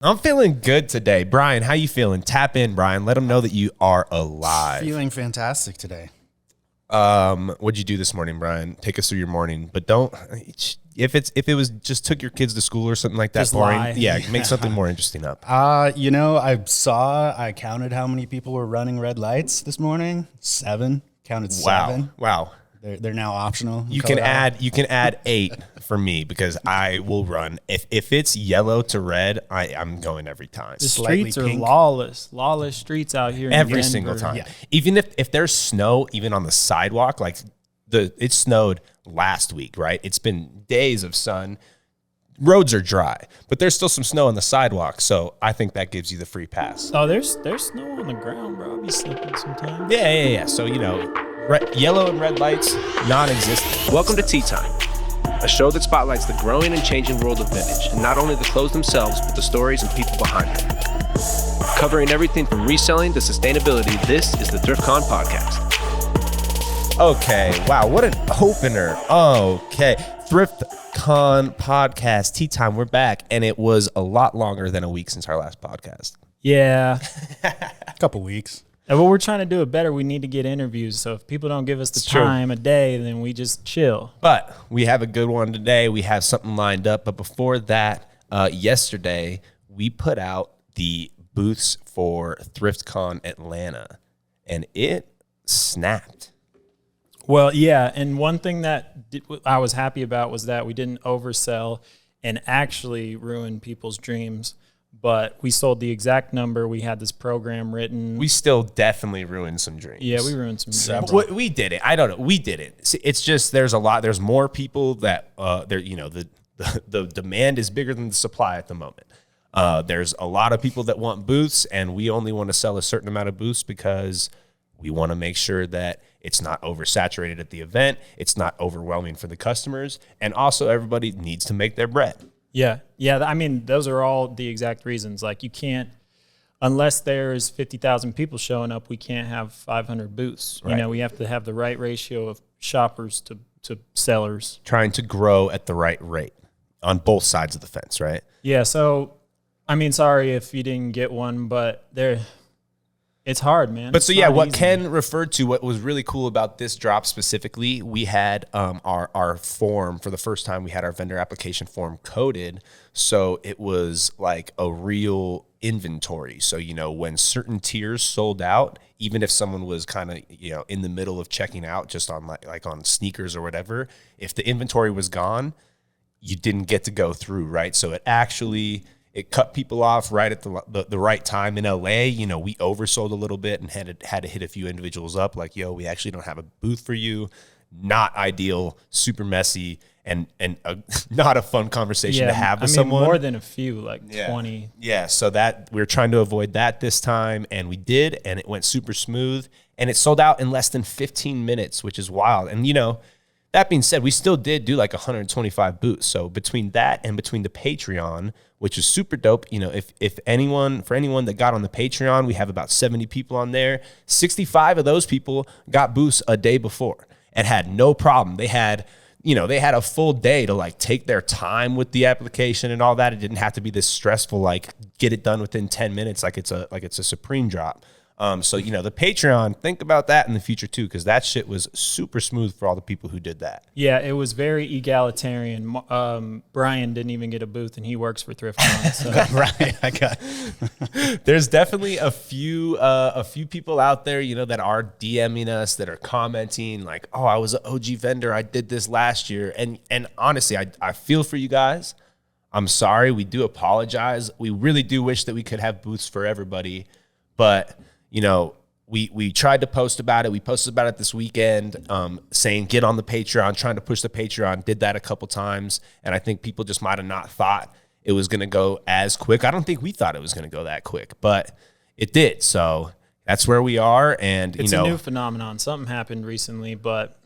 I'm feeling good today. Brian, how you feeling? Tap in, Brian. Let them know that you are alive. Feeling fantastic today. What'd you do this morning, Brian? Take us through your morning, but don't. If it was just took your kids to school or something like that, Just boring. lie. Yeah, make something more interesting up. I counted how many people were running red lights this morning. 7. Counted 7. Wow. They're now optional. You can add 8 for me because I will run. If it's yellow to red, I'm going every time. The Slightly streets are pink. lawless streets out here. Every in single Denver. time. Yeah. Even if there's snow, even on the sidewalk, like it snowed last week, right? It's been days of sun. Roads are dry, but there's still some snow on the sidewalk, so I think that gives you the free pass. Oh, there's snow on the ground, bro. I'll be slipping sometimes. Yeah. So, yellow and red lights, non-existent. Welcome to Tea Time, a show that spotlights the growing and changing world of vintage, and not only the clothes themselves, but the stories and people behind them. Covering everything from reselling to sustainability, this is the ThriftCon podcast. Okay, wow, what an opener. Okay, ThriftCon podcast, Tea Time, we're back, and it was a lot longer than a week since our last podcast. Yeah. A couple weeks. And what we're trying to do it better, we need to get interviews. So if people don't give us the time a day, then we just chill. But we have a good one today. We have something lined up. But before that, yesterday, we put out the booths for ThriftCon Atlanta, and it snapped. Well, yeah, and one thing that I was happy about was that we didn't oversell and actually ruin people's dreams. But we sold the exact number. We had this program written. We still definitely ruined some dreams. Yeah, we ruined some dreams. We did it. I don't know. We did it. See, it's just there's more people that the demand is bigger than the supply at the moment. There's a lot of people that want booths, and we only want to sell a certain amount of booths because we want to make sure that it's not oversaturated at the event. It's not overwhelming for the customers, and also everybody needs to make their bread. Yeah. I mean, those are all the exact reasons. Like, you can't, unless there's 50,000 people showing up, we can't have 500 booths. Right. You know, we have to have the right ratio of shoppers to sellers. Trying to grow at the right rate on both sides of the fence, right? Yeah. So, I mean, sorry if you didn't get one, but it's hard, man. But so, It's yeah, not what easy. Ken referred to, what was really cool about this drop specifically, we had our form for the first time. We had our vendor application form coded, so it was like a real inventory. So, when certain tiers sold out, even if someone was kind of, in the middle of checking out just on like on sneakers or whatever, if the inventory was gone, you didn't get to go through, right? So it cut people off right at the right time. In LA, we oversold a little bit and had to hit a few individuals up like, yo, we actually don't have a booth for you. Not ideal, super messy, and not a fun conversation to have with someone. More than a few, like 20. Yeah, so that we're trying to avoid that this time, and we did, and it went super smooth, and it sold out in less than 15 minutes, which is wild. And that being said, we still did do like 125 booths. So between that and between the Patreon, which is super dope, for anyone that got on the Patreon, we have about 70 people on there. 65 of those people got booths a day before and had no problem. They had a full day to like take their time with the application and all that. It didn't have to be this stressful, like get it done within 10 minutes, like it's a Supreme drop. So, the Patreon, think about that in the future too, because that shit was super smooth for all the people who did that. Yeah, it was very egalitarian. Brian didn't even get a booth, and he works for ThriftCon. So. Right. There's definitely a few people out there, that are DMing us, that are commenting like, oh, I was an OG vendor. I did this last year. And honestly, I feel for you guys. I'm sorry. We do apologize. We really do wish that we could have booths for everybody, but we tried to post about it. We posted about it this weekend, saying get on the Patreon, trying to push the Patreon. Did that a couple times, and I think people just might have not thought it was going to go as quick. I don't think we thought it was going to go that quick, but it did. So that's where we are, and it's a new phenomenon. Something happened recently, but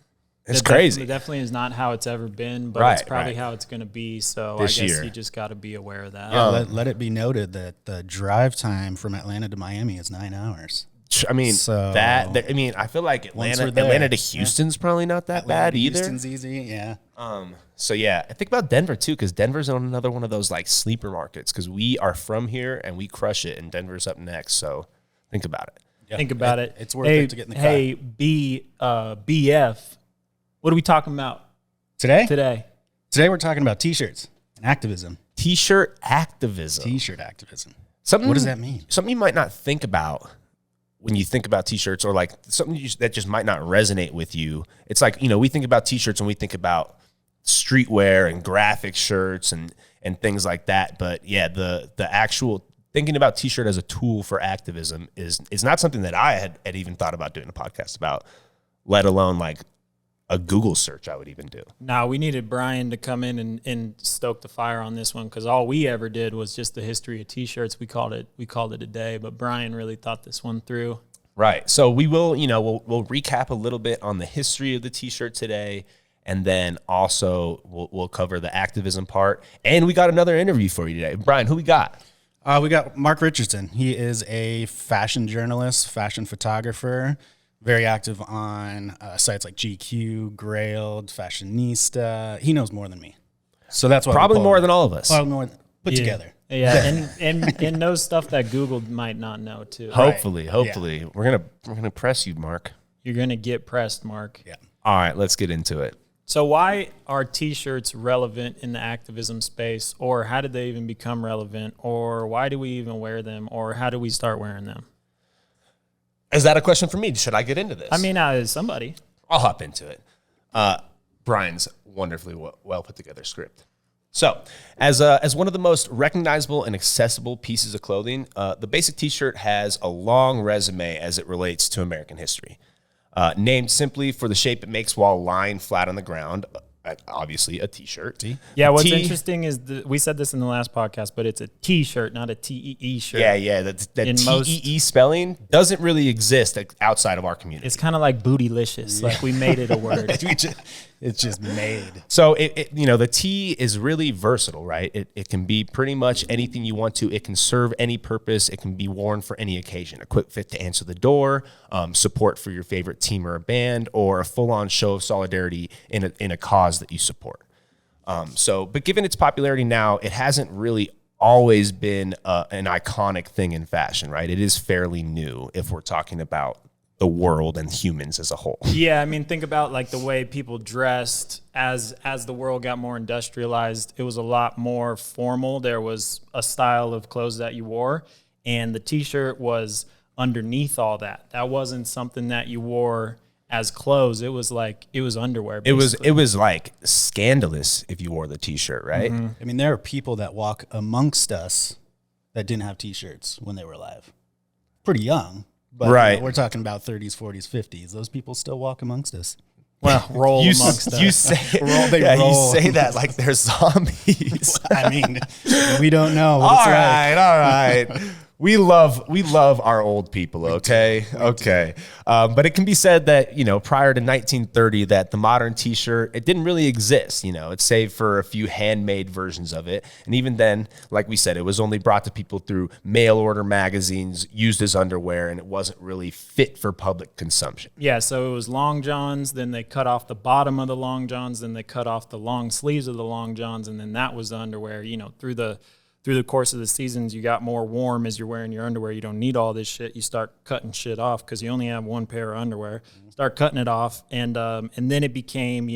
it's crazy. It definitely is not how it's ever been, but it's probably how it's going to be. So this I guess year. you just got to be aware of that. Yeah, let it be noted that the drive time from Atlanta to Miami is 9 hours. I mean, So, I feel like once we're there, Atlanta to Houston's probably not that bad either. Houston's easy, yeah. So yeah, I think about Denver too, because Denver's on another one of those like sleeper markets, because we are from here and we crush it, and Denver's up next. So think about it. Yeah. Think about it. It's worth it to get in the car. Hey, BF, what are we talking about Today today? we're talking about T-shirts and activism. T-shirt activism. T-shirt activism. Something, What does that mean? Something you might not think about when you think about T-shirts, or like something that just might not resonate with you. It's like, we think about T-shirts and we think about streetwear and graphic shirts and things like that. But yeah, the actual thinking about T-shirt as a tool for activism is not something that I had even thought about doing a podcast about, let alone like a Google search I would even do. No, we needed Brian to come in and stoke the fire on this one, because all we ever did was just the history of T-shirts. We called it a day, but Brian really thought this one through. Right. So we will, we'll recap a little bit on the history of the T-shirt today, and then also we'll cover the activism part. And we got another interview for you today. Brian, who we got? We got Mark Richardson. He is a fashion journalist, fashion photographer, very active on sites like GQ, Grailed, Fashionista. He knows more than me. So that's why Probably more than all of us. Well, more put together. Yeah, and knows stuff that Google might not know too. Hopefully. We're gonna press you, Mark. You're gonna get pressed, Mark. Yeah. All right, let's get into it. So why are T-shirts relevant in the activism space, or how did they even become relevant, or why do we even wear them, or how do we start wearing them? Is that a question for me? Should I get into this? I mean, somebody. I'll hop into it. Brian's wonderfully well put together script. So, as one of the most recognizable and accessible pieces of clothing, the basic T-shirt has a long resume as it relates to American history. Named simply for the shape it makes while lying flat on the ground, obviously a T-shirt. Yeah, what's interesting is we said this in the last podcast, but it's a T-shirt, not a T-E-E shirt. Yeah, that T-E-E spelling doesn't really exist outside of our community. It's kind of like bootylicious, like we made it a word. It's just made. So the T is really versatile, right? It can be pretty much anything you want to. It can serve any purpose. It can be worn for any occasion. A quick fit to answer the door, support for your favorite team or a band, or a full-on show of solidarity in a cause that you support. But given its popularity now, it hasn't really always been an iconic thing in fashion, right? It is fairly new if we're talking about the world and humans as a whole. Yeah, I mean, think about like the way people dressed as the world got more industrialized. It was a lot more formal. There was a style of clothes that you wore, and the T-shirt was underneath all that. That wasn't something that you wore as clothes. It was underwear. Basically. It was like scandalous if you wore the T-shirt, right? Mm-hmm. I mean, there are people that walk amongst us that didn't have T-shirts when they were alive. Pretty young. But right. We're talking about 30s, 40s, 50s. Those people still walk amongst us. Well, roll amongst us. You say you say that like they're zombies. I mean, we don't know. All right. We love our old people, okay? Okay. But it can be said that, prior to 1930, that the modern T-shirt, it didn't really exist. It's save for a few handmade versions of it. And even then, like we said, it was only brought to people through mail order magazines, used as underwear, and it wasn't really fit for public consumption. Yeah, so it was long johns, then they cut off the bottom of the long johns, then they cut off the long sleeves of the long johns, and then that was the underwear. Through the course of the seasons, you got more warm as you're wearing your underwear. You don't need all this shit. You start cutting shit off because you only have one pair of underwear. Start cutting it off, and then it became,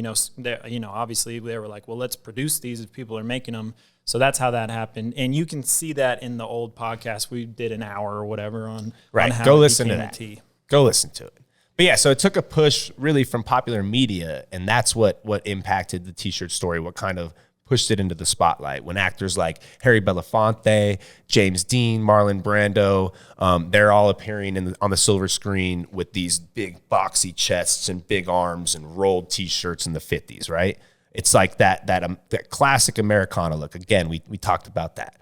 obviously they were like, well, let's produce these if people are making them. So that's how that happened, and you can see that in the old podcast we did an hour or whatever on right. On how Go it listen to became that. a T. Go listen to it. But yeah, so it took a push really from popular media, and that's what impacted the T-shirt story. What kind of pushed it into the spotlight when actors like Harry Belafonte, James Dean, Marlon Brando, they're all appearing on the silver screen with these big boxy chests and big arms and rolled T-shirts in the 50s, right? It's like that classic Americana look. Again, we talked about that.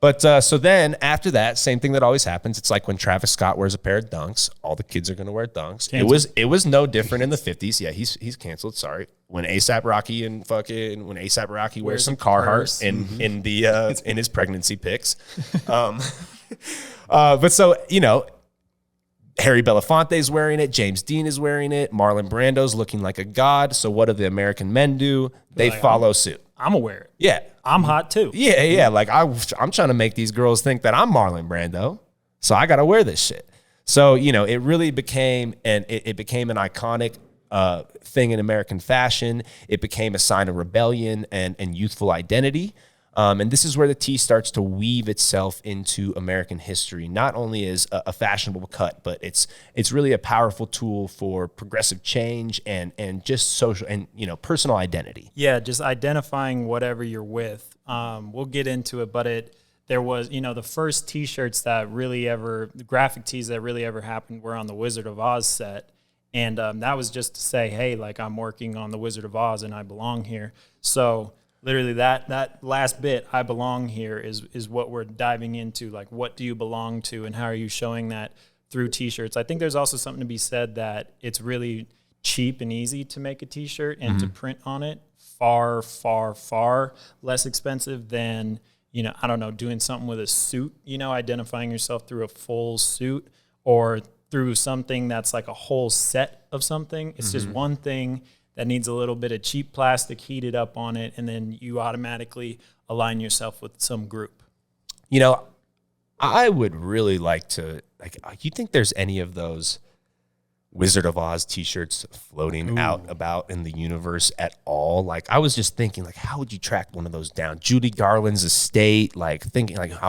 But so then after that, same thing that always happens. It's like when Travis Scott wears a pair of Dunks, all the kids are going to wear Dunks. Canceled. It was no different in the 50s. Yeah, he's canceled. Sorry. When A$AP Rocky wears some Carhartt in his pregnancy pics. But so, Harry Belafonte's wearing it. James Dean is wearing it. Marlon Brando's looking like a god. So what do the American men do? They follow suit. I'm gonna wear it. Yeah. I'm hot too. Yeah. Like I'm trying to make these girls think that I'm Marlon Brando. So I got to wear this shit. So, it really became, it became an iconic thing in American fashion. It became a sign of rebellion and youthful identity. And this is where the tee starts to weave itself into American history, not only as a fashionable cut, but it's really a powerful tool for progressive change and just social and, personal identity. Yeah, just identifying whatever you're with. We'll get into it, but there was, the first T-shirts that the graphic tees that really ever happened were on the Wizard of Oz set. And that was just to say, hey, like I'm working on the Wizard of Oz and I belong here. So literally that last bit, I belong here, is what we're diving into. Like, what do you belong to and how are you showing that through T-shirts? I think there's also something to be said that it's really cheap and easy to make a T-shirt and to print on it. Far, far, far less expensive than, I don't know, doing something with a suit, identifying yourself through a full suit or through something that's like a whole set of something. It's just one thing that needs a little bit of cheap plastic heated up on it, and then you automatically align yourself with some group. I would really like to, you think there's any of those Wizard of Oz T-shirts floating out about in the universe at all? Like, I was just thinking, how would you track one of those down? Judy Garland's estate, I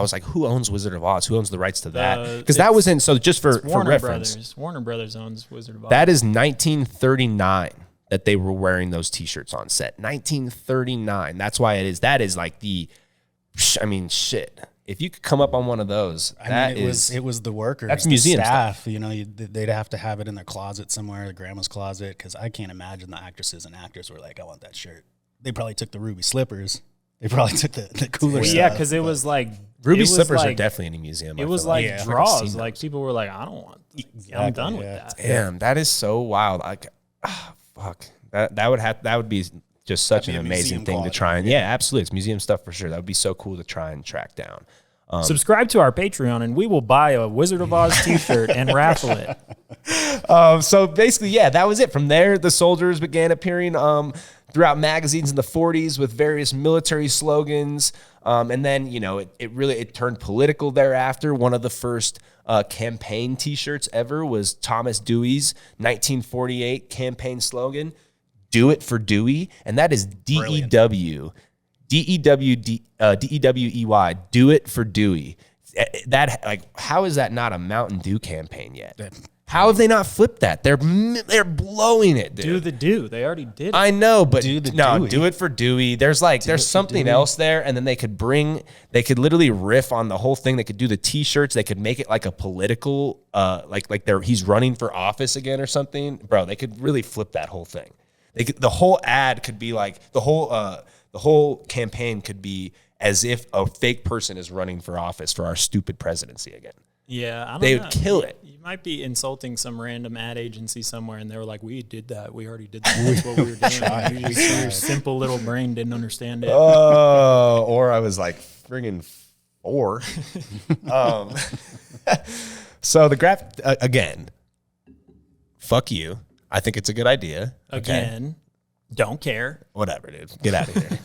was like, who owns Wizard of Oz? Who owns the rights to that? Because that was so just for reference. Brothers. Warner Brothers owns Wizard of Oz. That is 1939 that they were wearing those T-shirts on set. 1939. That's why it is. That is like shit. If you could come up on one of those, it was the workers, that's museum staff. They'd have to have it in their closet somewhere, their grandma's closet, because I can't imagine the actresses and actors were like, I want that shirt. They probably took the ruby slippers. They probably took the cooler stuff. Yeah, because it was like ruby slippers are definitely in a museum. It was like draws. Like people were like, I don't want. I'm done with that. Damn, that is so wild. Fuck. That would be just such an amazing thing to try and absolutely. It's museum stuff for sure. That would be so cool to try and track down. Subscribe to our Patreon and we will buy a Wizard of Oz T-shirt and raffle it. So basically, that was it. From there, the soldiers began appearing throughout magazines in the 40s with various military slogans. And then, it turned political thereafter. One of the first campaign T-shirts ever was Thomas Dewey's 1948 campaign slogan, "Do it for Dewey," and that is DEW. DEWEY, do it for Dewey. That how is that not a Mountain Dew campaign yet? How have they not flipped that? They're blowing it, dude. They already did it. I know, but do it for Dewey. There's something else there, and then they could literally riff on the whole thing. They could do the T-shirts. They could make it like a political, he's running for office again or something. Bro, they could really flip that whole thing. The whole ad could be like the whole campaign could be as if a fake person is running for office for our stupid presidency again. Yeah, I don't know. They would kill it. You might be insulting some random ad agency somewhere, and they were like, "We did that. We already did that. That's what we were doing." Your simple little brain didn't understand it. Oh, or I was like, friggin' 4. So the graph again. Fuck you. I think it's a good idea. Again, don't care. Whatever, dude. Get out of here.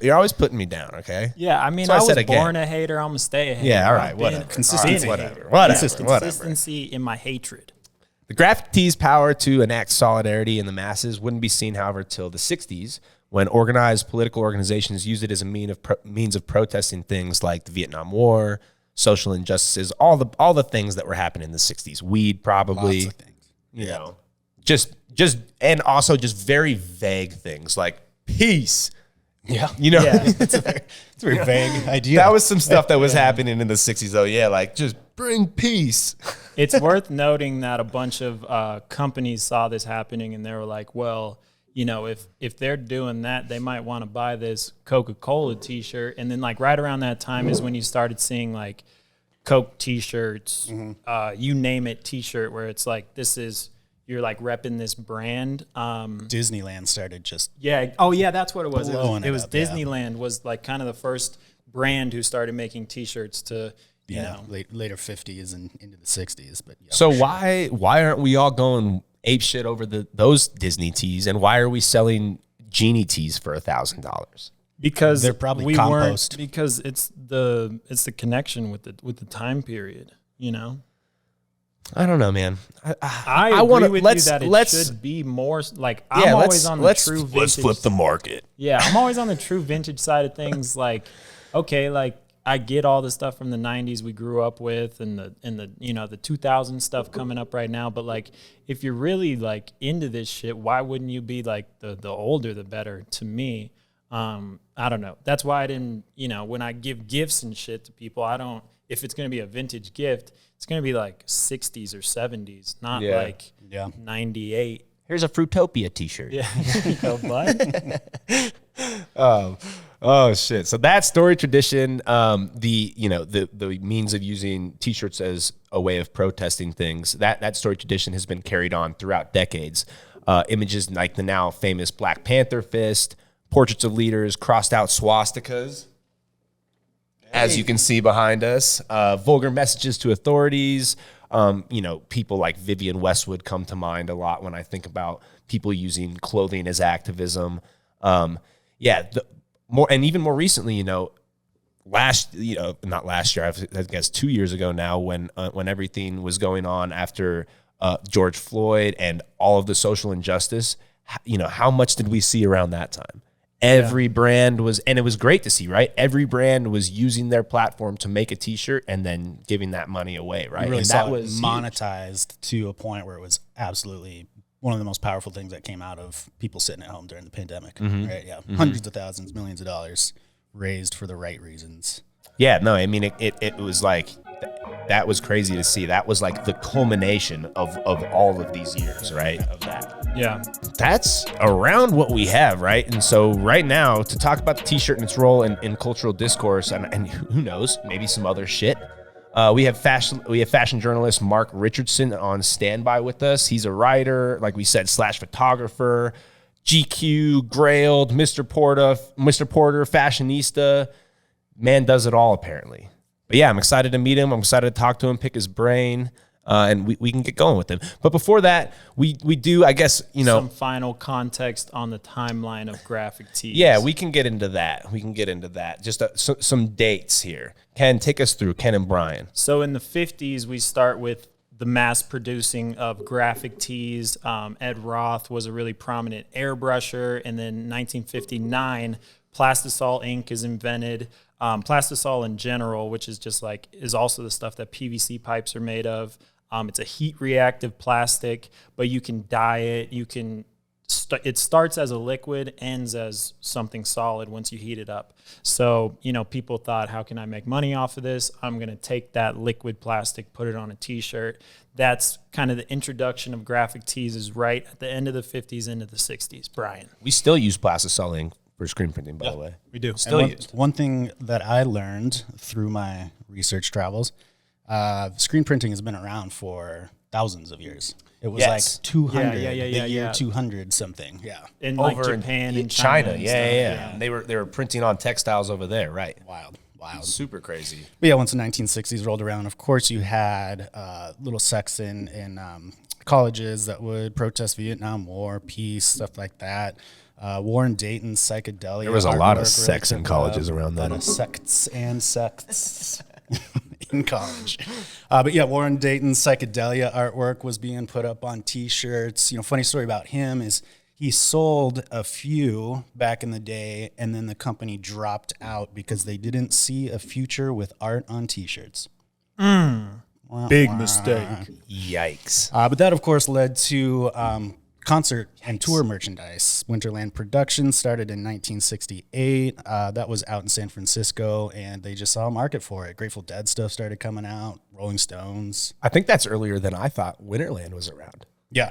You're always putting me down, okay? Yeah, I mean, So I was again. born a hater. I'm gonna stay a hater. Yeah, all right, whatever. Consistency. All right, whatever. Consistency in my hatred. The graphic tee's power to enact solidarity in the masses wouldn't be seen, however, till the 60s, when organized political organizations used it as a means of protesting things like the Vietnam War, social injustices, all the things that were happening in the 60s. Weed, probably. Lots of things. Just and also just very vague things like peace. Yeah. It's a very vague idea. That was some stuff that was happening in the 60s, though. Yeah, like just bring peace. It's worth noting that a bunch of companies saw this happening and they were like, well, if they're doing that, they might want to buy this Coca-Cola T-shirt. And then right around that time is when you started seeing Coke T-shirts, you name it T-shirt, where it's like, you're repping this brand. Disneyland started just that's what it was. It was up, Disneyland was kind of the first brand who started making T-shirts to later 50s and into the 60s. But yeah, So why aren't we all going ape shit over those Disney tees, and why are we selling genie tees for $1,000? Because they're probably we compost. weren't, because it's the connection with the time period, you know. I don't know, man. I agree wanna, with let's, you that it let's, should be more like yeah, I'm always on the true vintage. Let's flip the market. Yeah, I'm always on the true vintage side of things. Like, okay, like I get all the stuff from the '90s we grew up with, and the you know, the 2000 stuff coming up right now. But like, if you're really like into this shit, why wouldn't you be like the older the better? To me, I don't know. That's why I didn't. You know, when I give gifts and shit to people, I don't. If it's gonna be a vintage gift, it's gonna be like 60s or 70s, not like 98. Here's a Fruitopia t-shirt. Yeah, there you go, bud. Oh shit. So that story tradition, the means of using t-shirts as a way of protesting things, that story tradition has been carried on throughout decades. Images like the now famous Black Panther fist, portraits of leaders, crossed out swastikas, as you can see behind us, vulgar messages to authorities. People like Vivienne Westwood come to mind a lot when I think about people using clothing as activism. Even more recently, not last year, I guess 2 years ago now, when everything was going on after George Floyd and all of the social injustice, how much did we see around that time? Every brand was, and it was great to see, right? Every brand was using their platform to make a t-shirt and then giving that money away, right? Really and saw that it was monetized to a point where it was absolutely one of the most powerful things that came out of people sitting at home during the pandemic, right? Yeah, hundreds of thousands, millions of dollars raised for the right reasons. Yeah, no, I mean, it was like, that was crazy to see. That was like the culmination of all of these years, right? Of that. Yeah. That's around what we have, right? And so right now, to talk about the t-shirt and its role in cultural discourse, and who knows, maybe some other shit, we have fashion journalist Mark Richardson on standby with us. He's a writer, like we said, / photographer, GQ, Grailed, Mr. Porter, fashionista. Man does it all, apparently. But yeah, I'm excited to meet him. I'm excited to talk to him, pick his brain, and we can get going with him. But before that, we do, I guess, some final context on the timeline of graphic tees. Yeah, we can get into that. Just some dates here. Ken, take us through, Ken and Brian. So in the 50s, we start with the mass producing of graphic tees. Ed Roth was a really prominent airbrusher. And then 1959, plastisol ink is invented. Plastisol in general, which is is also the stuff that PVC pipes are made of. It's a heat reactive plastic, but you can dye it. It starts as a liquid, ends as something solid once you heat it up. So, people thought, how can I make money off of this? I'm going to take that liquid plastic, put it on a t-shirt. That's kind of the introduction of graphic tees, is right at the end of the 50s into the 60s. Brian. We still use plastisol ink for screen printing, by the way. We do. Still used. One thing that I learned through my research travels, screen printing has been around for thousands of years. It was like 200, the year 200 something. Yeah. In over Japan in and China. Yeah. They were printing on textiles over there, right? Wild. Super crazy. But yeah, once the 1960s rolled around, of course you had little sects in colleges that would protest Vietnam War, peace, stuff like that. Warren Dayton's psychedelia. There was a lot of sex in colleges around then. A lot of sects in college. But yeah, Warren Dayton's psychedelia artwork was being put up on T-shirts. Funny story about him is he sold a few back in the day, and then the company dropped out because they didn't see a future with art on T-shirts. Big mistake. Yikes. But that, of course, led to concert and tour merchandise. Winterland Production started in 1968. That was out in San Francisco, and they just saw a market for it. Grateful Dead stuff started coming out, Rolling Stones. I think that's earlier than I thought Winterland was around. Yeah.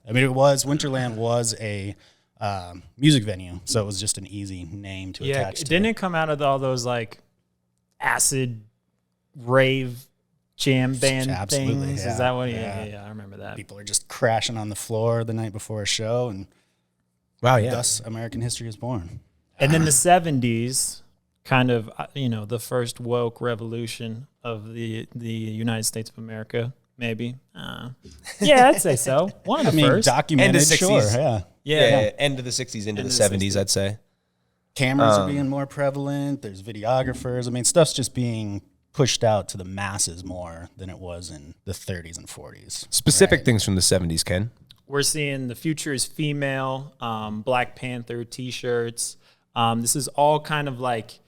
I mean, Winterland was a music venue, so it was just an easy name to attach to. Didn't it come out of all those acid rave jam band things? Yeah. Is that what? Yeah, I remember that. People are just crashing on the floor the night before a show, and thus American history is born. And then the 70s, kind of, the first woke revolution the United States of America, maybe. Yeah, I'd say so. One of the first. Documented, End of 60s. sure, Yeah. End of the 60s into the End of the 70s, I'd say. Cameras are being more prevalent. There's videographers. I mean, stuff's just being pushed out to the masses more than it was in the 30s and 40s. Specific things from the 70s, Ken. We're seeing the future is female, Black Panther T-shirts. This is all kind of like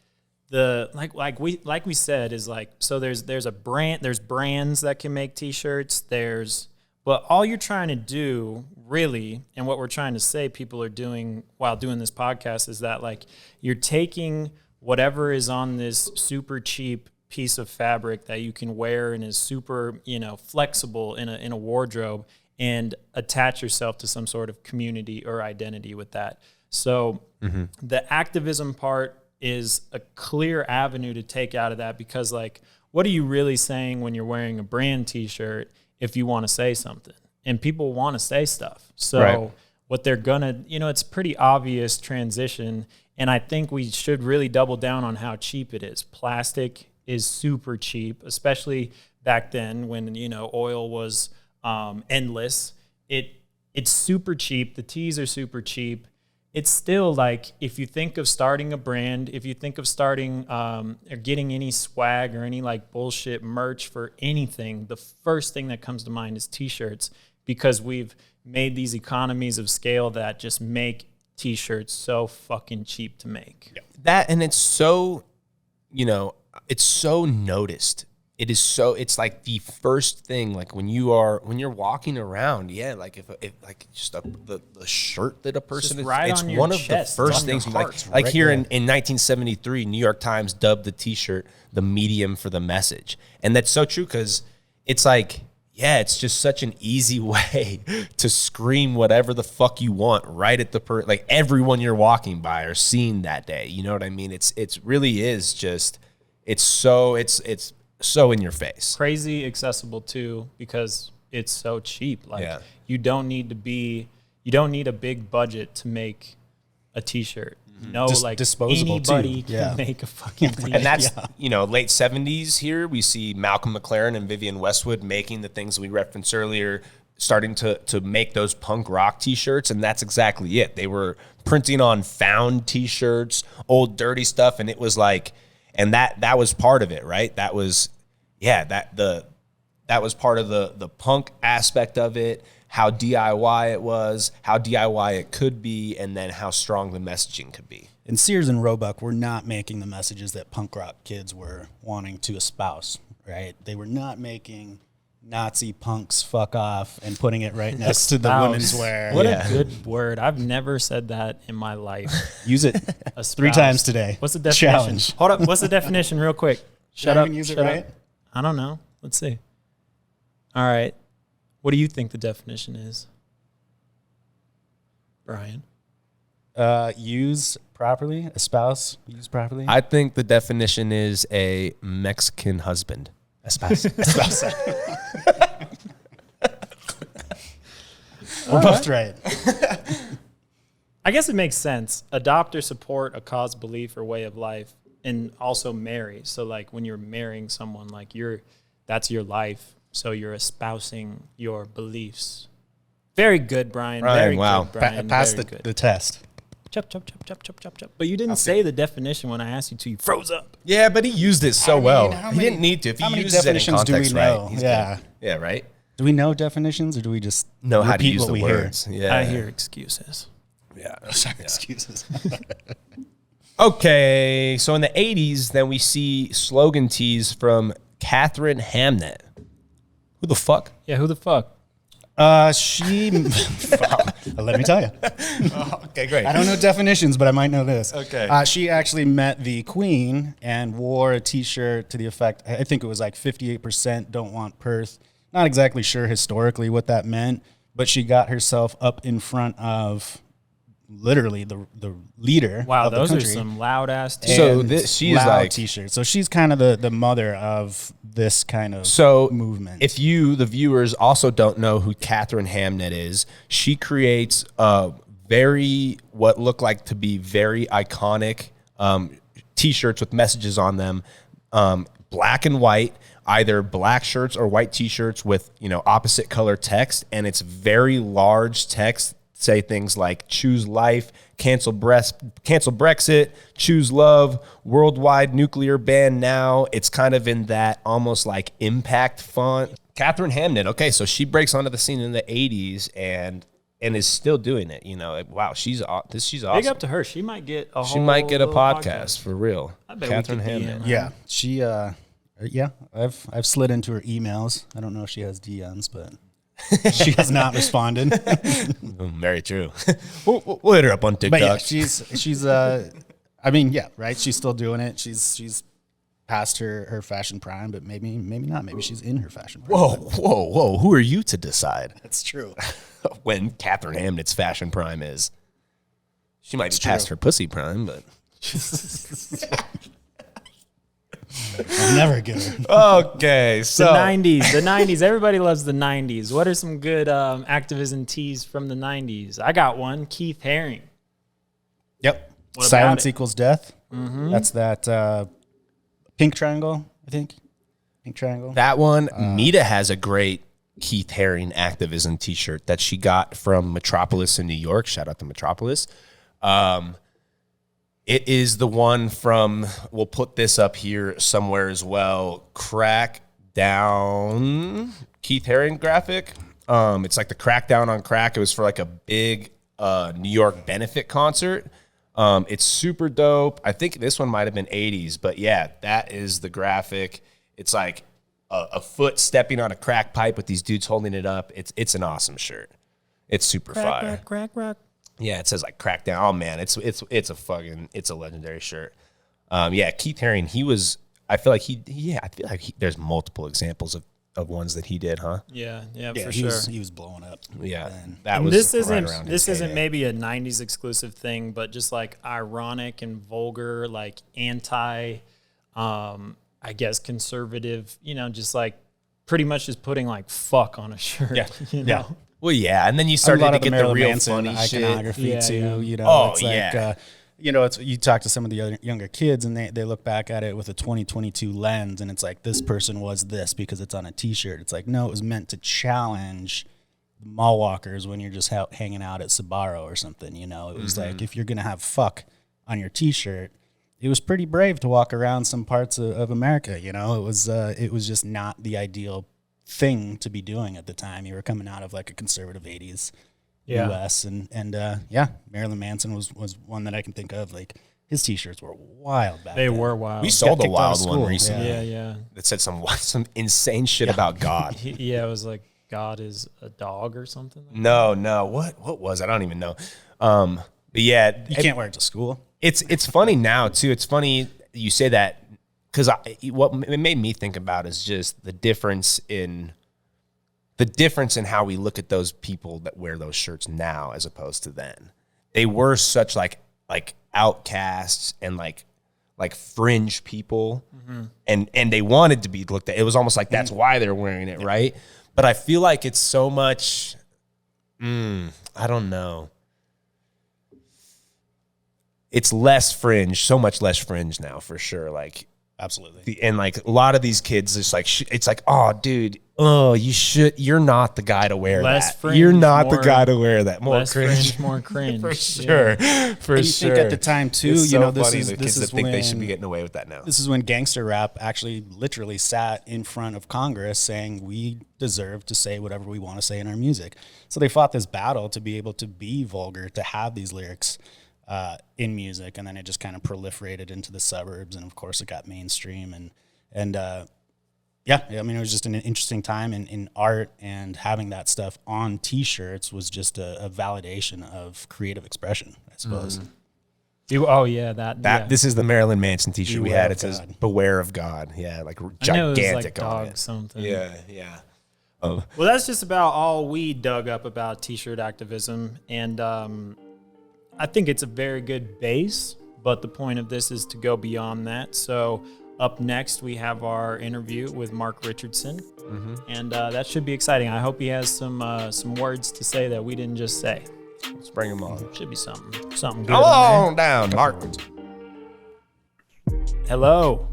like we said is like, so there's brands that can make T-shirts. But all you're trying to do really, and what we're trying to say people are doing while doing this podcast is that like you're taking whatever is on this super cheap piece of fabric that you can wear and is super, flexible in a wardrobe and attach yourself to some sort of community or identity with that. So the activism part is a clear avenue to take out of that, because like, what are you really saying when you're wearing a brand T-shirt if you want to say something? And people want to say stuff. So what they're gonna, it's pretty obvious transition. And I think we should really double down on how cheap it is. Plastic is super cheap, especially back then when, oil was endless. It's super cheap. The teas are super cheap. It's still like, if you think of starting a brand, if you think of starting or getting any swag or any like bullshit merch for anything, the first thing that comes to mind is T-shirts, because we've made these economies of scale that just make T-shirts so fucking cheap to make. That, and it's so, it's so noticed. It's like the first thing, like when you're walking around, like if like just the shirt that a person is, right it's on your one of chest, the first things, like here in 1973, New York Times dubbed the T-shirt the medium for the message. And that's so true, because it's like, it's just such an easy way to scream whatever the fuck you want right at the like everyone you're walking by or seeing that day. You know what I mean? It's really is just, it's so in your face. Crazy accessible too, because it's so cheap. Like you don't need a big budget to make a T-shirt. Like disposable anybody too. can make a fucking T-shirt. And that's, late 70s here. We see Malcolm McLaren and Vivian Westwood making the things we referenced earlier, starting to make those punk rock T-shirts. And that's exactly it. They were printing on found T-shirts, old dirty stuff. And it was like, and that was part of it, right? That was, that was part of the punk aspect of it, how DIY it was, how DIY it could be, and then how strong the messaging could be. And Sears and Roebuck were not making the messages that punk rock kids were wanting to espouse, right? They were not making Nazi punks fuck off and putting it right next to the women's wear. What a good word. I've never said that in my life. Use it 3 times today. What's the definition? Challenge. Hold up. What's the definition real quick? Shut up. Use it Shut right? up. I don't know. Let's see. All right. What do you think the definition is, Brian? Use properly. Espouse. Use properly. I think the definition is a Mexican husband. Espouse. We're both right. I guess it makes sense. Adopt or support a cause, belief, or way of life, and also marry. So like when you're marrying someone, like that's your life. So you're espousing your beliefs. Very good, Brian. Very wow. good, Brian. Pass Very the good. test. Chop. But you didn't say the definition when I asked you to. You froze up. Yeah, but he used it so well. He didn't need to. If how he many uses it in definitions do we context know? right, he's Yeah. good. Yeah, right? Do we know definitions, or do we just Know how to repeat use what the we words. hear? Yeah. I hear excuses. Yeah. Excuses. Okay, so in the 80s, then we see slogan tees from Catherine Hamnet. Who the fuck? Yeah, who the fuck? She. Let me tell you. Okay, great. I don't know definitions, but I might know this. Okay. She actually met the Queen and wore a T-shirt to the effect, I think it was like 58% don't want Perth. Not exactly sure historically what that meant, but she got herself up in front of literally the leader Wow, of the those country. are some loud ass. So she's loud like T-shirts. So she's kind of the mother of this kind of movement. If you, the viewers, also don't know who Catherine Hamnet is, she creates what look like to be very iconic T-shirts with messages on them, black and white. either black shirts or white t-shirts with, opposite color text. And it's very large text, say things like choose life, cancel Brexit, choose love, worldwide nuclear ban now. It's kind of in that almost like impact font. Catherine Hamnet. Okay. So she breaks onto the scene in the 80s and is still doing it. Wow. She's awesome. Big up to her. She might get a podcast for real. I bet Catherine we could Hamnet. DM her. Yeah, she. I've slid into her emails. I don't know if she has DMs, but she has not responded. Very true. we'll hit her up on TikTok. But yeah, she's. Right. She's still doing it. She's past her fashion prime, but maybe not. Maybe she's in her fashion prime. Whoa. Who are you to decide? That's true. When Catherine Hamnet's fashion prime is. She might be true. past her pussy prime, but. I'll never get her. Okay, so. The 90s. Everybody loves the 90s. What are some good activism tees from the 90s? I got one. Keith Haring. Yep. What about Silence it? equals death. Mm-hmm. That's that pink triangle, I think. Pink triangle. That one, Mita has a great Keith Haring activism t-shirt that she got from Metropolis in New York. Shout out to Metropolis. It is the one from, we'll put this up here somewhere as well, Crack Down Keith Haring graphic. It's like the Crackdown on Crack. It was for like a big New York benefit concert. It's super dope. I think this one might have been 80s, but yeah, that is the graphic. It's like a foot stepping on a crack pipe with these dudes holding it up. It's an awesome shirt. It's super fire. Crack. Yeah, it says like Crackdown. Oh man, it's a legendary shirt. Keith Haring, I feel like there's multiple examples of ones that he did, huh? Yeah, for he sure. He was blowing up. Yeah, This isn't maybe a 90s exclusive thing, but just like ironic and vulgar, like anti, I guess conservative, just like pretty much just putting like fuck on a shirt. Yeah. Yeah. Well, yeah, and then you started to get the Marilyn real Manson funny shit. iconography too. Oh, it's like, it's you talk to some of the other younger kids and they look back at it with a 2022 lens, and it's like this person was this because it's on a T-shirt. It's like no, it was meant to challenge the mall walkers when you're just hanging out at Sbarro or something. It was like if you're gonna have fuck on your T-shirt, it was pretty brave to walk around some parts of America. It was just not the ideal thing to be doing at the time. You were coming out of like a conservative 80s US and Marilyn Manson was one that I can think of. Like his T-shirts were wild back then. They were wild. We sold a wild one school. recently. Yeah. That said some insane shit about God. It was like God is a dog or something. No. What was it? I don't even know. But yeah, You can't wear it to school. It's funny now too. It's funny you say that because what it made me think about is just the difference in how we look at those people that wear those shirts now as opposed to then. They were such like outcasts and like fringe people, and they wanted to be looked at. It was almost like that's why they're wearing it, right? But I feel like it's so much. I don't know. It's less fringe, so much less fringe now for sure. Like. Absolutely. And like a lot of these kids, it's like, oh, dude, you're not the guy to wear less that. Fringe, you're not the guy to wear that. More less cringe. more cringe. For sure. For And you sure. think at the time too, It's so this funny is the this kids that is think when they should be getting away with that now. This is when gangster rap actually literally sat in front of Congress saying we deserve to say whatever we want to say in our music. So they fought this battle to be able to be vulgar, to have these lyrics in music, and then it just kind of proliferated into the suburbs, and of course it got mainstream and it was just an interesting time in art, and having that stuff on T-shirts was just a validation of creative expression, I suppose. This is the Marilyn Manson T-shirt we Beware had. of It says God. "Beware of God." Yeah, like I know it gigantic was like on dog it. something. Yeah. Well, that's just about all we dug up about T-shirt activism, and I think it's a very good base. But the point of this is to go beyond that. So up next, we have our interview with Mark Richardson, and that should be exciting. I hope he has some words to say that we didn't just say. Let's bring him on. Should be something good. Come on down, Mark. Hello.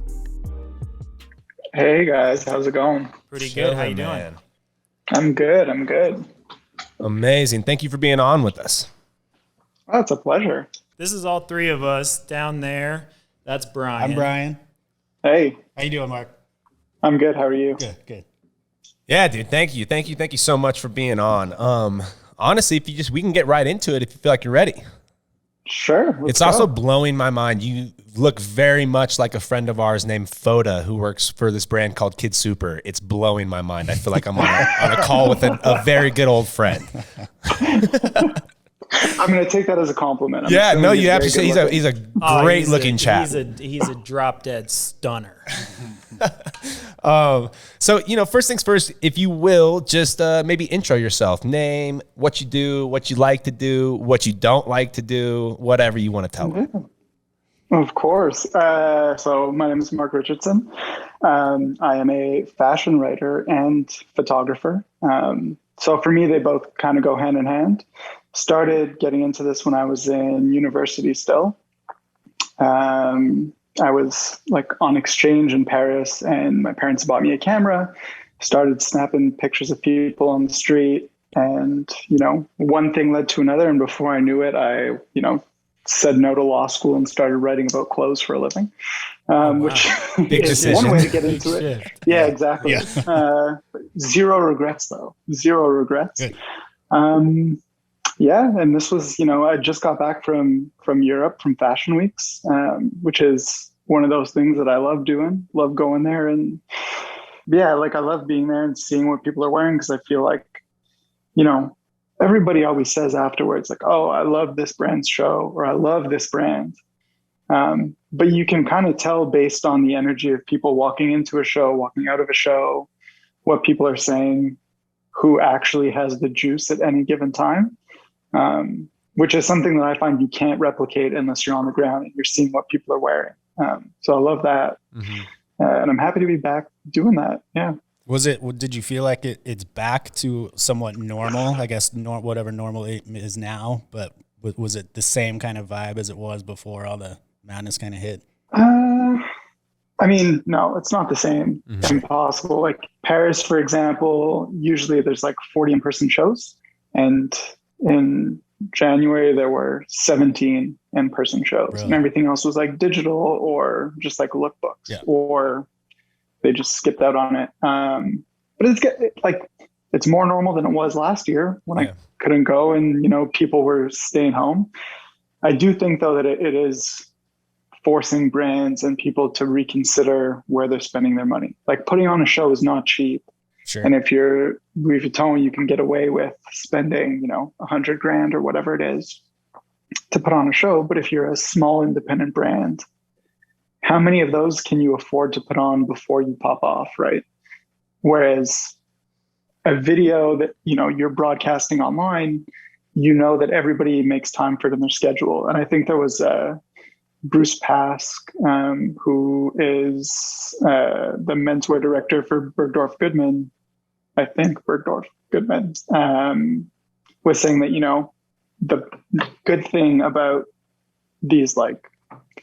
Hey guys, how's it going? Pretty good. How you doing? Man. I'm good. I'm good. Amazing. Thank you for being on with us. Oh, it's a pleasure. This is all three of us down there. That's Brian. I'm Brian. Hey, How you doing, Mark? I'm good. How are you? Good. Yeah, dude. Thank you so much for being on. Honestly, if we can get right into it if you feel like you're ready. Sure. It's also blowing my mind. You look very much like a friend of ours named Foda who works for this brand called Kid Super. It's blowing my mind. I feel like I'm on a call with a very good old friend. I'm going to take that as a compliment. I'm You assuming have to say he's a great looking chap. He's a drop dead stunner. So, first things first, if you will, just maybe intro yourself, name, what you do, what you like to do, what you don't like to do, whatever you want to tell them. Of course. So my name is Mark Richardson. I am a fashion writer and photographer. So for me, they both kind of go hand in hand. Started getting into this when I was in university still. I was like on exchange in Paris and my parents bought me a camera, started snapping pictures of people on the street, and, one thing led to another. And before I knew it, I, said no to law school and started writing about clothes for a living, which Big is decision. one way to get into it. Yeah, exactly. Yeah. Zero regrets though. Zero regrets. Good. Yeah, and this was, I just got back from Europe, from Fashion Weeks, which is one of those things that I love doing, love going there. And yeah, like I love being there and seeing what people are wearing, because I feel like, everybody always says afterwards, like, oh, I love this brand's show, or I love this brand. But you can kind of tell based on the energy of people walking into a show, walking out of a show, what people are saying, who actually has the juice at any given time. Which is something that I find you can't replicate unless you're on the ground and you're seeing what people are wearing. So I love that. Mm-hmm. And I'm happy to be back doing that. Yeah. Did you feel like it's back to somewhat normal, I guess, whatever normal is now, but was it the same kind of vibe as it was before all the madness kind of hit? No, it's not the same. Mm-hmm. It's impossible. Like Paris, for example, usually there's like 40 in-person shows, and in January there were 17 in-person shows. Really? And everything else was like digital or just like lookbooks, or they just skipped out on it. But it's more normal than it was last year when I couldn't go and, people were staying home. I do think though that it is forcing brands and people to reconsider where they're spending their money. Like putting on a show is not cheap. Sure. And if you're Louis Vuitton, you can get away with spending, $100,000 or whatever it is to put on a show. But if you're a small independent brand, how many of those can you afford to put on before you pop off, right? Whereas a video that, you're broadcasting online, that everybody makes time for it in their schedule. And I think there was Bruce Pask, who is the menswear director for Bergdorf Goodman. I think Bergdorf Goodman was saying that, the good thing about these like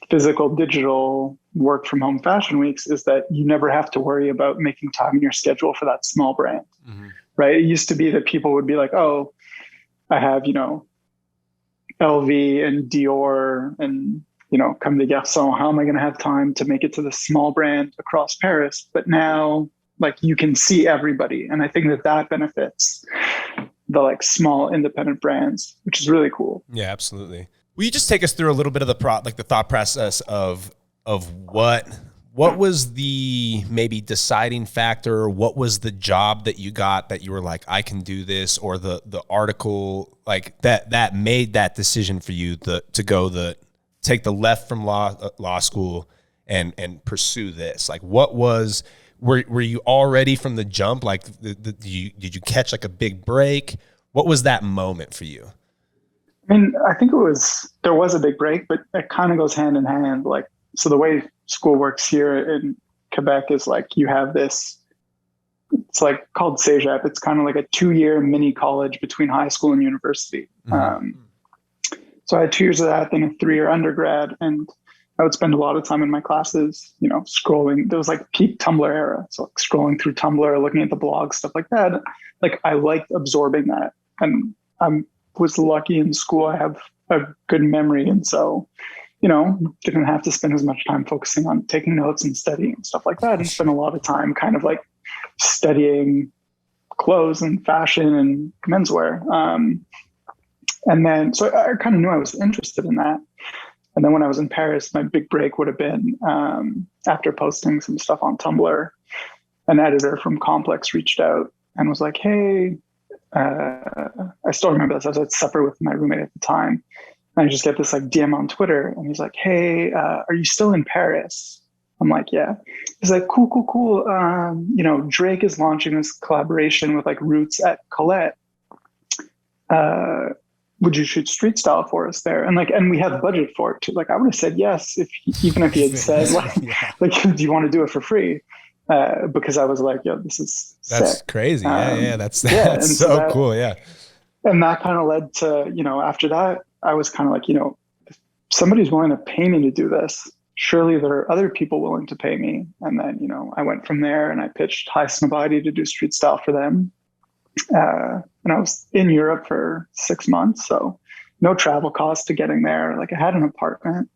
physical digital work from home fashion weeks is that you never have to worry about making time in your schedule for that small brand, right? It used to be that people would be like, oh, I have, LV and Dior and, Comme des Garçons. How am I going to have time to make it to the small brand across Paris? But now, like, you can see everybody. And I think that benefits the like small independent brands, which is really cool. Yeah, absolutely. Will you just take us through a little bit of the thought process of what was the maybe deciding factor? What was the job that you got that you were like, I can do this, or the article like that made that decision for you to take the left from law school and pursue this? Like, what was, were you already from the jump? Like, did you catch like a big break? What was that moment for you? I think there was a big break, but it kind of goes hand in hand. Like, so the way school works here in Quebec is like, you have this, it's like called Cégep. It's kind of like a 2-year mini college between high school and university. Mm-hmm. So I had 2 years of that, then a 3-year undergrad. And I would spend a lot of time in my classes, you know, scrolling. There was like peak Tumblr era. So like scrolling through Tumblr, looking at the blogs, stuff like that. Like I liked absorbing that. And I was lucky in school. I have a good memory. And so, you know, didn't have to spend as much time focusing on taking notes and studying and stuff like that. And spend a lot of time kind of like studying clothes and fashion and menswear. And then, so I kind of knew I was interested in that. And then when I was in Paris, my big break would have been after posting some stuff on Tumblr. An editor from Complex reached out and was like, hey, I still remember this. I was at supper with my roommate at the time. And I just get this like DM on Twitter. And he's like, hey, are you still in Paris? I'm like, yeah. He's like, cool. You know, Drake is launching this collaboration with like Roots at Colette. Would you shoot street style for us there? And like, and we have budget for it too. Like, I would have said yes even if he had said like, do you want to do it for free? Because I was like, yo, that's sick. Crazy. That's so cool. Yeah. And that kind of led to, you know, after that, I was kind of like, you know, if somebody's willing to pay me to do this, surely there are other people willing to pay me. And then, you know, I went from there and I pitched High Snobody to do street style for them. And I was in Europe for 6 months, so no travel costs to getting there. Like I had an apartment,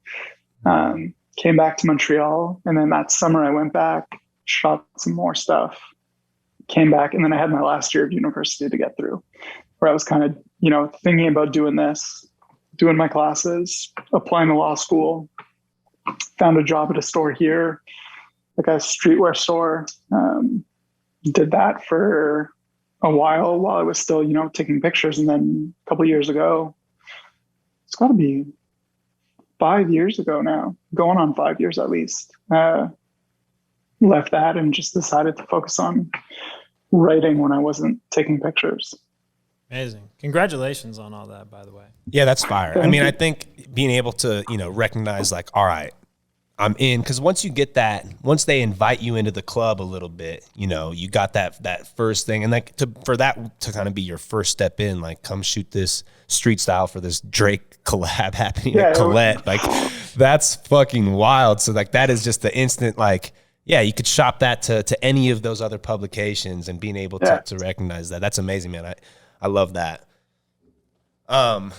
came back to Montreal. And then that summer I went back, shot some more stuff, came back. And then I had my last year of university to get through, where I was kind of, you know, thinking about doing this, doing my classes, applying to law school, found a job at a store here, like a streetwear store. Did that for a while I was still, you know, taking pictures. And then a couple of years ago, it's got to be 5 years ago now, going on 5 years at least, left that and just decided to focus on writing when I wasn't taking pictures. Amazing. Congratulations on all that, by the way. Yeah, that's fire. I mean, I think being able to, you know, recognize like, all right, I'm in, because once you get that, once they invite you into the club a little bit, you know, you got that first thing, and like for that to kind of be your first step in, like come shoot this street style for this Drake collab happening at Colette, like that's fucking wild. So like that is just the instant, like, yeah, you could shop that to any of those other publications, and being able to recognize that, that's amazing, man. I love that.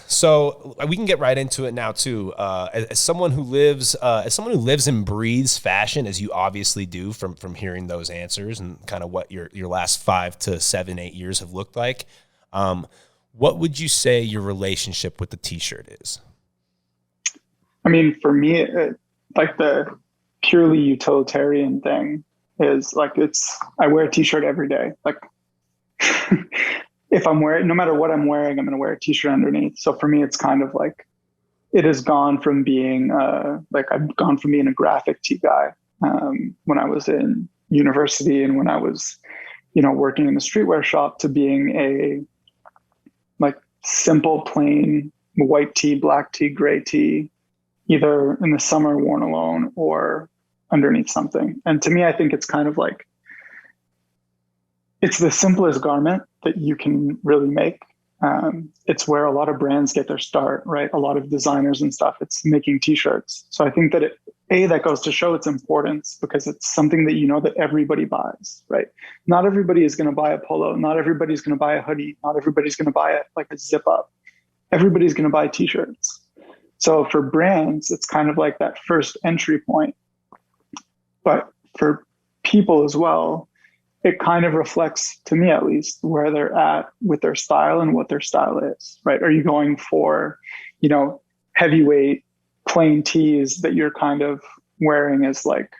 So we can get right into it now too. As someone who lives and breathes fashion, as you obviously do from hearing those answers and kind of what your last 5 to 7, 8 years have looked like, what would you say your relationship with the t-shirt is? I mean, for me, like the purely utilitarian thing is like, I wear a t-shirt every day. Like if I'm wearing, no matter what I'm wearing, I'm going to wear a t-shirt underneath. So for me, it's kind of like, it has gone from being I've gone from being a graphic tee guy when I was in university and when I was, you know, working in the streetwear shop, to being a like simple, plain white tee, black tee, gray tee, either in the summer worn alone or underneath something. And to me, I think it's kind of like, it's the simplest garment that you can really make. It's where a lot of brands get their start, right? A lot of designers and stuff, it's making t-shirts. So I think that that goes to show its importance, because it's something that, you know, that everybody buys, right? Not everybody is going to buy a polo. Not everybody's going to buy a hoodie. Not everybody's going to buy it like a zip up. Everybody's going to buy t-shirts. So for brands, it's kind of like that first entry point. But for people as well, it kind of reflects, to me at least, where they're at with their style and what their style is, right? Are you going for, you know, heavyweight plain tees that you're kind of wearing as like,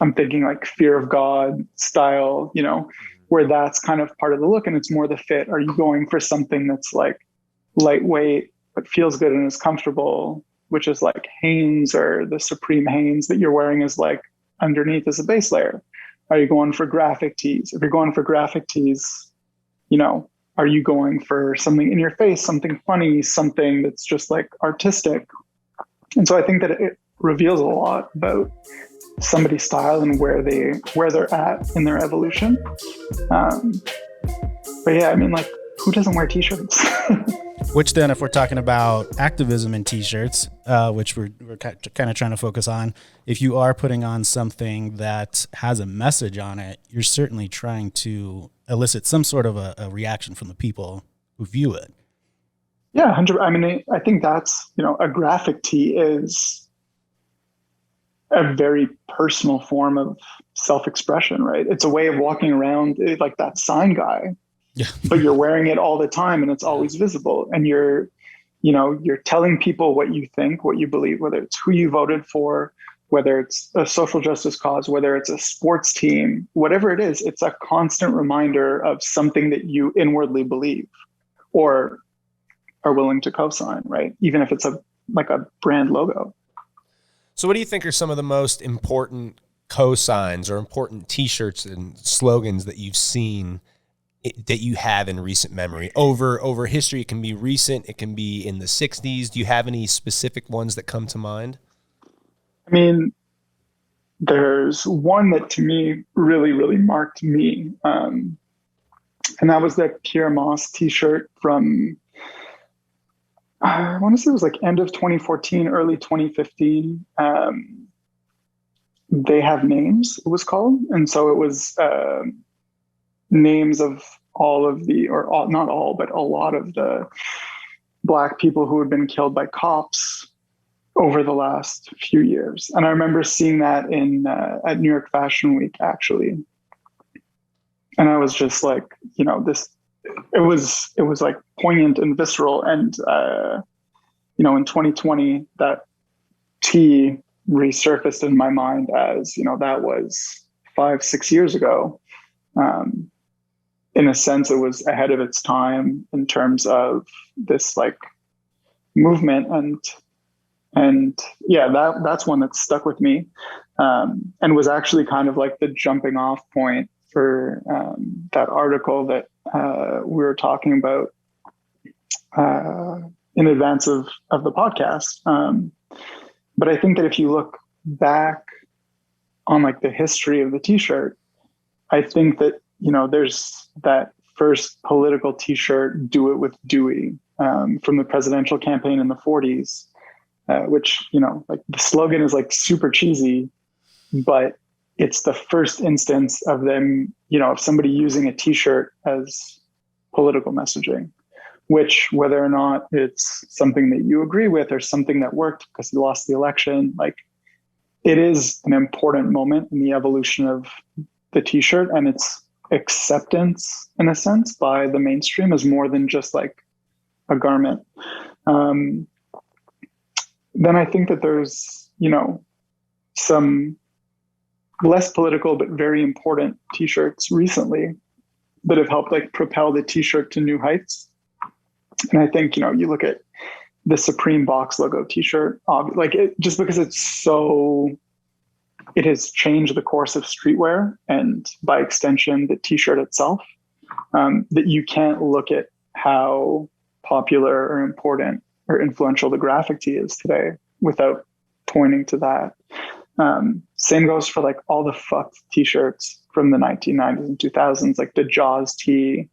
I'm thinking like Fear of God style, you know, where that's kind of part of the look and it's more the fit? Are you going for something that's like lightweight but feels good and is comfortable, which is like Hanes or the Supreme Hanes that you're wearing as like underneath as a base layer? Are you going for graphic tees? If you're going for graphic tees, you know, are you going for something in your face, something funny, something that's just like artistic? And so I think that it reveals a lot about somebody's style and where they're at in their evolution. But yeah, I mean, like, who doesn't wear t-shirts? Which then, if we're talking about activism in t-shirts, which we're kind of trying to focus on, if you are putting on something that has a message on it, you're certainly trying to elicit some sort of a reaction from the people who view it. Yeah, 100. I mean, I think that's, a graphic tee is a very personal form of self-expression, right? It's a way of walking around like that sign guy, but you're wearing it all the time and it's always visible. And you're telling people what you think, what you believe, whether it's who you voted for, whether it's a social justice cause, whether it's a sports team, whatever it is, it's a constant reminder of something that you inwardly believe or are willing to co-sign, right? Even if it's a brand logo. So what do you think are some of the most important co-signs or important t-shirts and slogans that you've seen that you have in recent memory over history? It can be recent, it can be in the 60s. Do you have any specific ones that come to mind? I mean, there's one that to me really, really marked me. And that was the Pierre Moss t-shirt from, I want to say it was like end of 2014, early 2015. They Have Names, it was called. And so it was names of all of not all, but a lot of the Black people who had been killed by cops over the last few years. And I remember seeing that at New York Fashion Week, actually. And I was just like, it was like poignant and visceral. And, in 2020, that tee resurfaced in my mind as, that was 5-6 years ago. In a sense, it was ahead of its time in terms of this like movement and yeah, that's one that stuck with me, and was actually kind of like the jumping off point for that article that we were talking about in advance of the podcast. But I think that if you look back on like the history of the t-shirt, I think that, there's that first political t-shirt, Do It with Dewey, from the presidential campaign in the 40s, which, like the slogan is like super cheesy, but it's the first instance of them, of somebody using a t-shirt as political messaging, which whether or not it's something that you agree with or something that worked because he lost the election, like it is an important moment in the evolution of the t-shirt and its acceptance in a sense by the mainstream as more than just like a garment. Then I think that there's, some less political but very important t-shirts recently that have helped like propel the t-shirt to new heights. And I think, you look at the Supreme box logo t-shirt, like it, just because it has changed the course of streetwear and by extension, the t-shirt itself, that you can't look at how popular or important or influential the graphic tee is today without pointing to that. Same goes for like all the fucked t-shirts from the 1990s and 2000s, like the Jaws tee,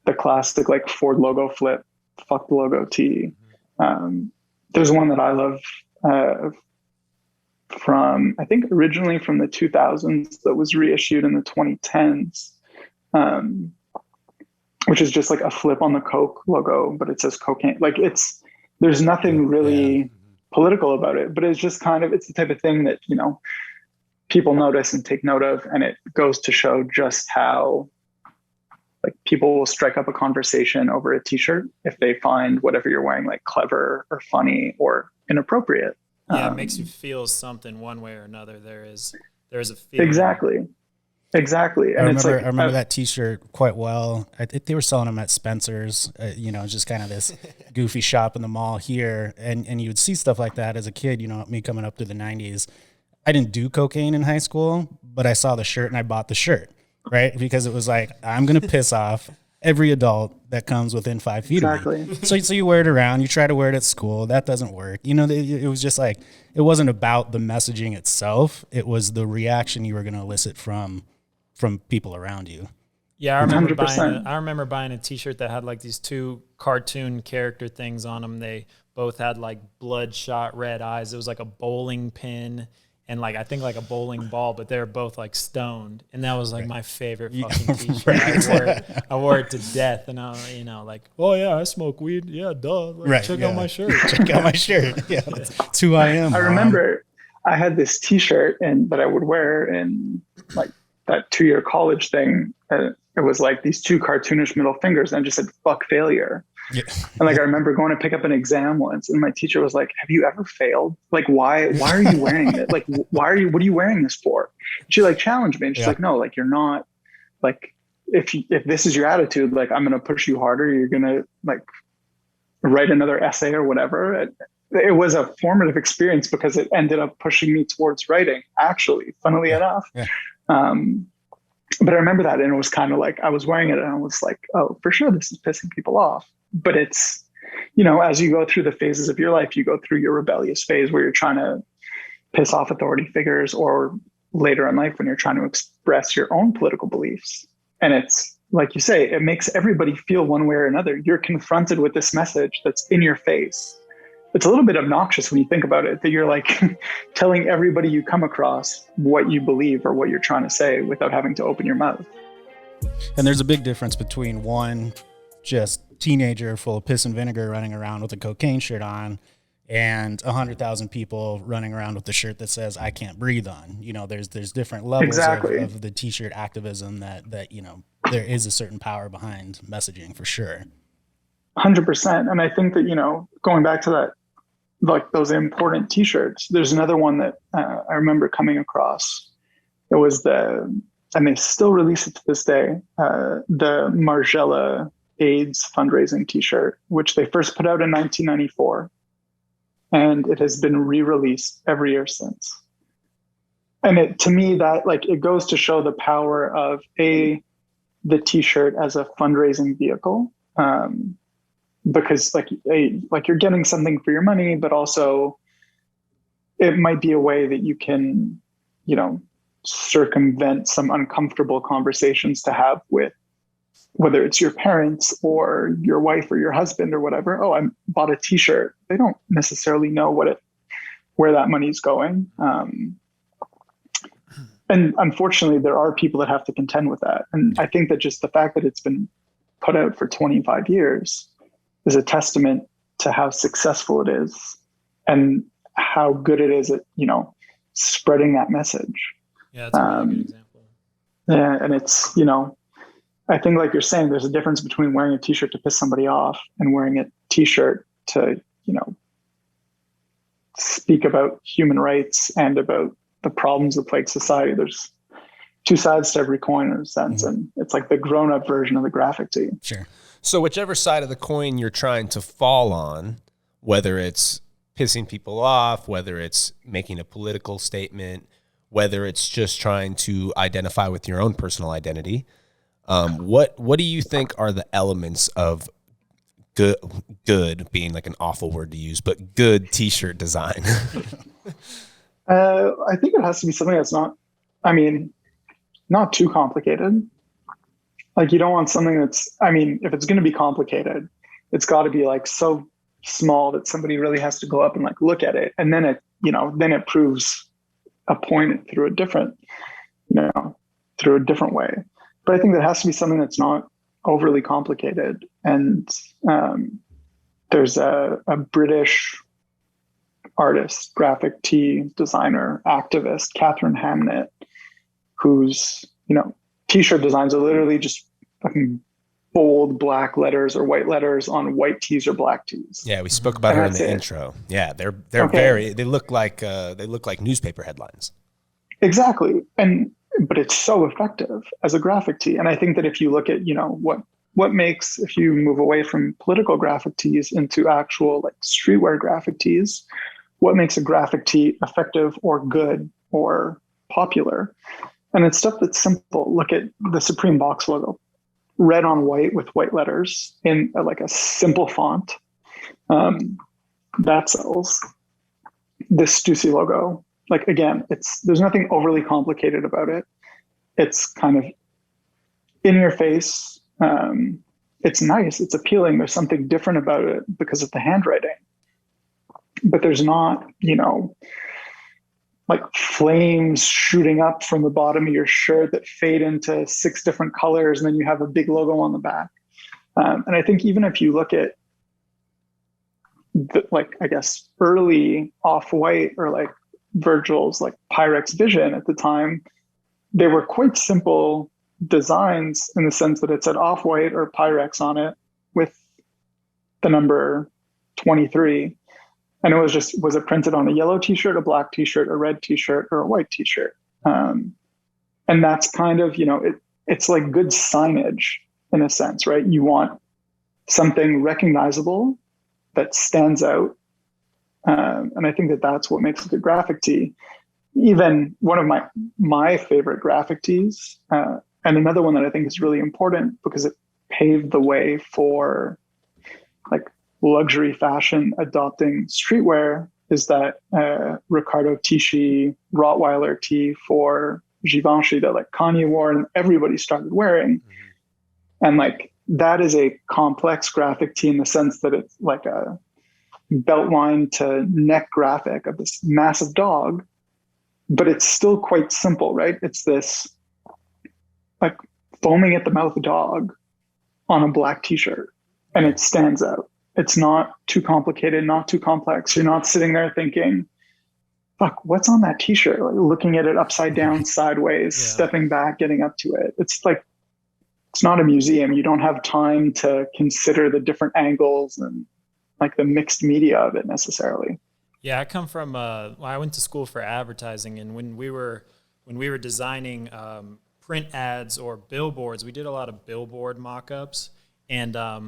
the classic like Ford logo flip, fuck the logo tee. There's one that I love from, I think originally from the 2000s that was reissued in the 2010s, which is just like a flip on the Coke logo, but it says cocaine. Like there's nothing really political about it, but it's just it's the type of thing that, people notice and take note of. And it goes to show just how like people will strike up a conversation over a t-shirt if they find whatever you're wearing like clever or funny or inappropriate. Yeah, it makes you feel something one way or another. There's a feeling. Exactly. And I remember that t-shirt quite well. I think they were selling them at Spencer's, just kind of this goofy shop in the mall here. And you would see stuff like that as a kid, me coming up through the 90s. I didn't do cocaine in high school, but I saw the shirt and I bought the shirt, right? Because it was like, I'm going to piss off every adult that comes within 5 feet of me. So you wear it around, you try to wear it at school. That doesn't work. It was just like, it wasn't about the messaging itself. It was the reaction you were going to elicit from people around you. Yeah, 100%. I remember buying a T-shirt that had like these two cartoon character things on them. They both had like bloodshot red eyes. It was like a bowling pin and like I think like a bowling ball, but they were both like stoned, and that was like my favorite fucking T-shirt. I wore it to death, and like, oh yeah, I smoke weed. Yeah, duh. Like, check out my shirt. Check out my shirt. Yeah, that's who I am. I remember I had this T-shirt that I would wear in like that 2-year college thing. It was like these two cartoonish middle fingers, and I just said "fuck failure." Yeah. And like I remember going to pick up an exam once, and my teacher was like, "Have you ever failed? Like, why are you wearing it? Like, what are you wearing this for?" She like challenged me, and she's like, "No, like you're not. Like, if this is your attitude, like I'm gonna push you harder. You're gonna like write another essay or whatever." It was a formative experience because it ended up pushing me towards writing. Actually, funnily enough. Yeah. But I remember that, and it was kind of like I was wearing it and I was like, oh, for sure, this is pissing people off. But it's, as you go through the phases of your life, you go through your rebellious phase where you're trying to piss off authority figures, or later in life when you're trying to express your own political beliefs. And it's like you say, it makes everybody feel one way or another. You're confronted with this message that's in your face. It's a little bit obnoxious when you think about it, that you're like telling everybody you come across what you believe or what you're trying to say without having to open your mouth. And there's a big difference between one just teenager full of piss and vinegar running around with a cocaine shirt on and 100,000 people running around with the shirt that says "I can't breathe" on. There's different levels of the T-shirt activism that there is a certain power behind messaging for sure. 100%. And I think that, going back to that, like those important T-shirts, there's another one that I remember coming across. It was and they still release it to this day, the Margiela AIDS fundraising T-shirt, which they first put out in 1994. And it has been re-released every year since. And to me, that it goes to show the power of the T-shirt as a fundraising vehicle. Because you're getting something for your money, but also it might be a way that you can, circumvent some uncomfortable conversations to have with, whether it's your parents or your wife or your husband or whatever. Oh, I bought a T-shirt. They don't necessarily know where that money's going. And unfortunately, there are people that have to contend with that. And I think that just the fact that it's been put out for 25 years is a testament to how successful it is and how good it is at, spreading that message. Yeah, that's a really good example. Yeah, and it's, I think like you're saying, there's a difference between wearing a T-shirt to piss somebody off and wearing a T-shirt to, speak about human rights and about the problems that plague society. There's two sides to every coin in a sense, and it's like the grown-up version of the graphic tee. Sure. So whichever side of the coin you're trying to fall on, whether it's pissing people off, whether it's making a political statement, whether it's just trying to identify with your own personal identity, what do you think are the elements of good being like an awful word to use, but good T-shirt design? I think it has to be something that's not too complicated. Like you don't want something that's, if it's going to be complicated, it's got to be like so small that somebody really has to go up and like look at it. And then it proves a point through a different way. But I think there has to be something that's not overly complicated. And there's a British artist, graphic tee designer, activist, Catherine Hamnet, whose, T-shirt designs are literally just fucking bold black letters or white letters on white tees or black tees. Yeah, we spoke about her in the intro. Yeah, they're okay. They look like newspaper headlines. Exactly. But it's so effective as a graphic tee. And I think that if you look at, what makes, if you move away from political graphic tees into actual like streetwear graphic tees, what makes a graphic tee effective or good or popular? And it's stuff that's simple. Look at the Supreme box logo, red on white with white letters in like a simple font. That sells. This Stussy logo, like again, there's nothing overly complicated about it. It's kind of in your face. It's nice. It's appealing. There's something different about it because of the handwriting. But there's not, like flames shooting up from the bottom of your shirt that fade into 6 different colors, and then you have a big logo on the back. And I think even if you look at I guess early Off-White or like Virgil's like Pyrex Vision at the time, they were quite simple designs in the sense that it said Off-White or Pyrex on it with the number 23. And it was it printed on a yellow t-shirt, a black t-shirt, a red t-shirt, or a white t-shirt? And that's kind of, it's like good signage in a sense, right? You want something recognizable that stands out. And I think that that's what makes a good graphic tee. Even one of my favorite graphic tees, and another one that I think is really important because it paved the way for like luxury fashion adopting streetwear, is that Riccardo Tisci Rottweiler tee for Givenchy that like Kanye wore and everybody started wearing. And like that is a complex graphic tee in the sense that it's like a belt line to neck graphic of this massive dog, but it's still quite simple, right? It's this like foaming at the mouth dog on a black t-shirt, and it stands out. It's not too complicated, not too complex. You're not sitting there thinking, fuck, what's on that t-shirt? Like looking at it upside down, sideways, stepping back, getting up to it. It's like, it's not a museum. You don't have time to consider the different angles and like the mixed media of it necessarily. Yeah, I come from, I went to school for advertising, and when we were designing print ads or billboards, we did a lot of billboard mock-ups. And I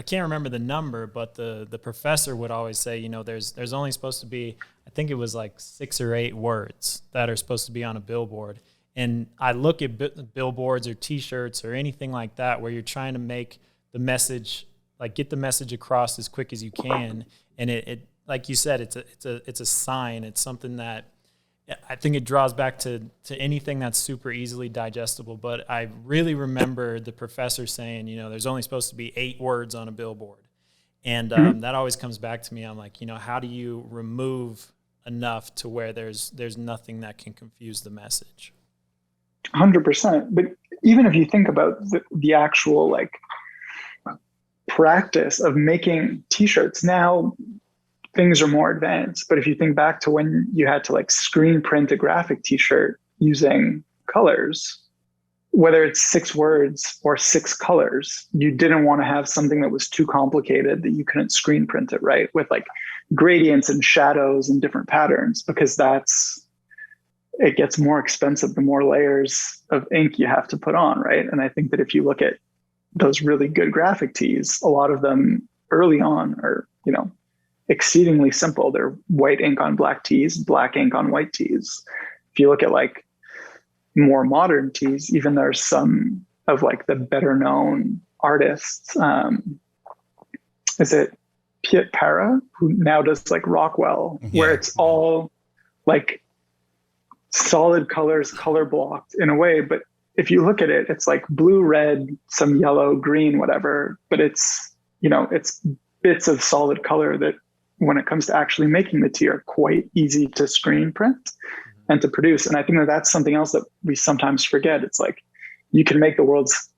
can't remember the number, but the professor would always say, there's only supposed to be, I think it was like 6 or 8 words that are supposed to be on a billboard. And I look at billboards or T-shirts or anything like that where you're trying to make the message, like get the message across as quick as you can. And it like you said, it's a sign. It's something that I think it draws back to anything that's super easily digestible. But I really remember the professor saying, there's only supposed to be 8 words on a billboard. And that always comes back to me. I'm like, how do you remove enough to where there's nothing that can confuse the message? 100%. But even if you think about the actual like practice of making t-shirts, now things are more advanced. But if you think back to when you had to like screen print a graphic t-shirt using colors, whether it's 6 words or 6 colors, you didn't want to have something that was too complicated that you couldn't screen print it, right? With like gradients and shadows and different patterns, because it gets more expensive the more layers of ink you have to put on, right? And I think that if you look at those really good graphic tees, a lot of them early on are, exceedingly simple. They're white ink on black tees, black ink on white tees. If you look at like more modern tees, even there's some of like the better known artists. Is it Piet Para, who now does like Rockwell, where it's all like solid colors, color blocked in a way. But if you look at it, it's like blue, red, some yellow, green, whatever. But it's, it's bits of solid color that when it comes to actually making the tee are quite easy to screen print and to produce. And I think that that's something else that we sometimes forget. It's like, you can make the world's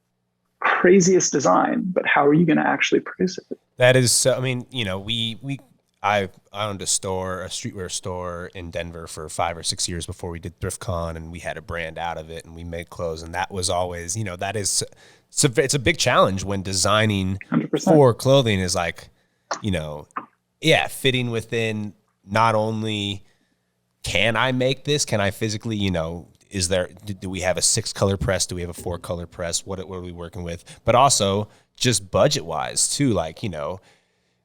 craziest design, but how are you going to actually produce it? That is so, I mean, I owned a streetwear store in Denver for 5 or 6 years before we did ThriftCon, and we had a brand out of it and we made clothes. And that was always, it's a big challenge when designing 100%. For clothing is like, fitting within not only can I make this, can I physically, do we have a 6-color press? Do we have a 4-color press? What are we working with? But also just budget wise too, like,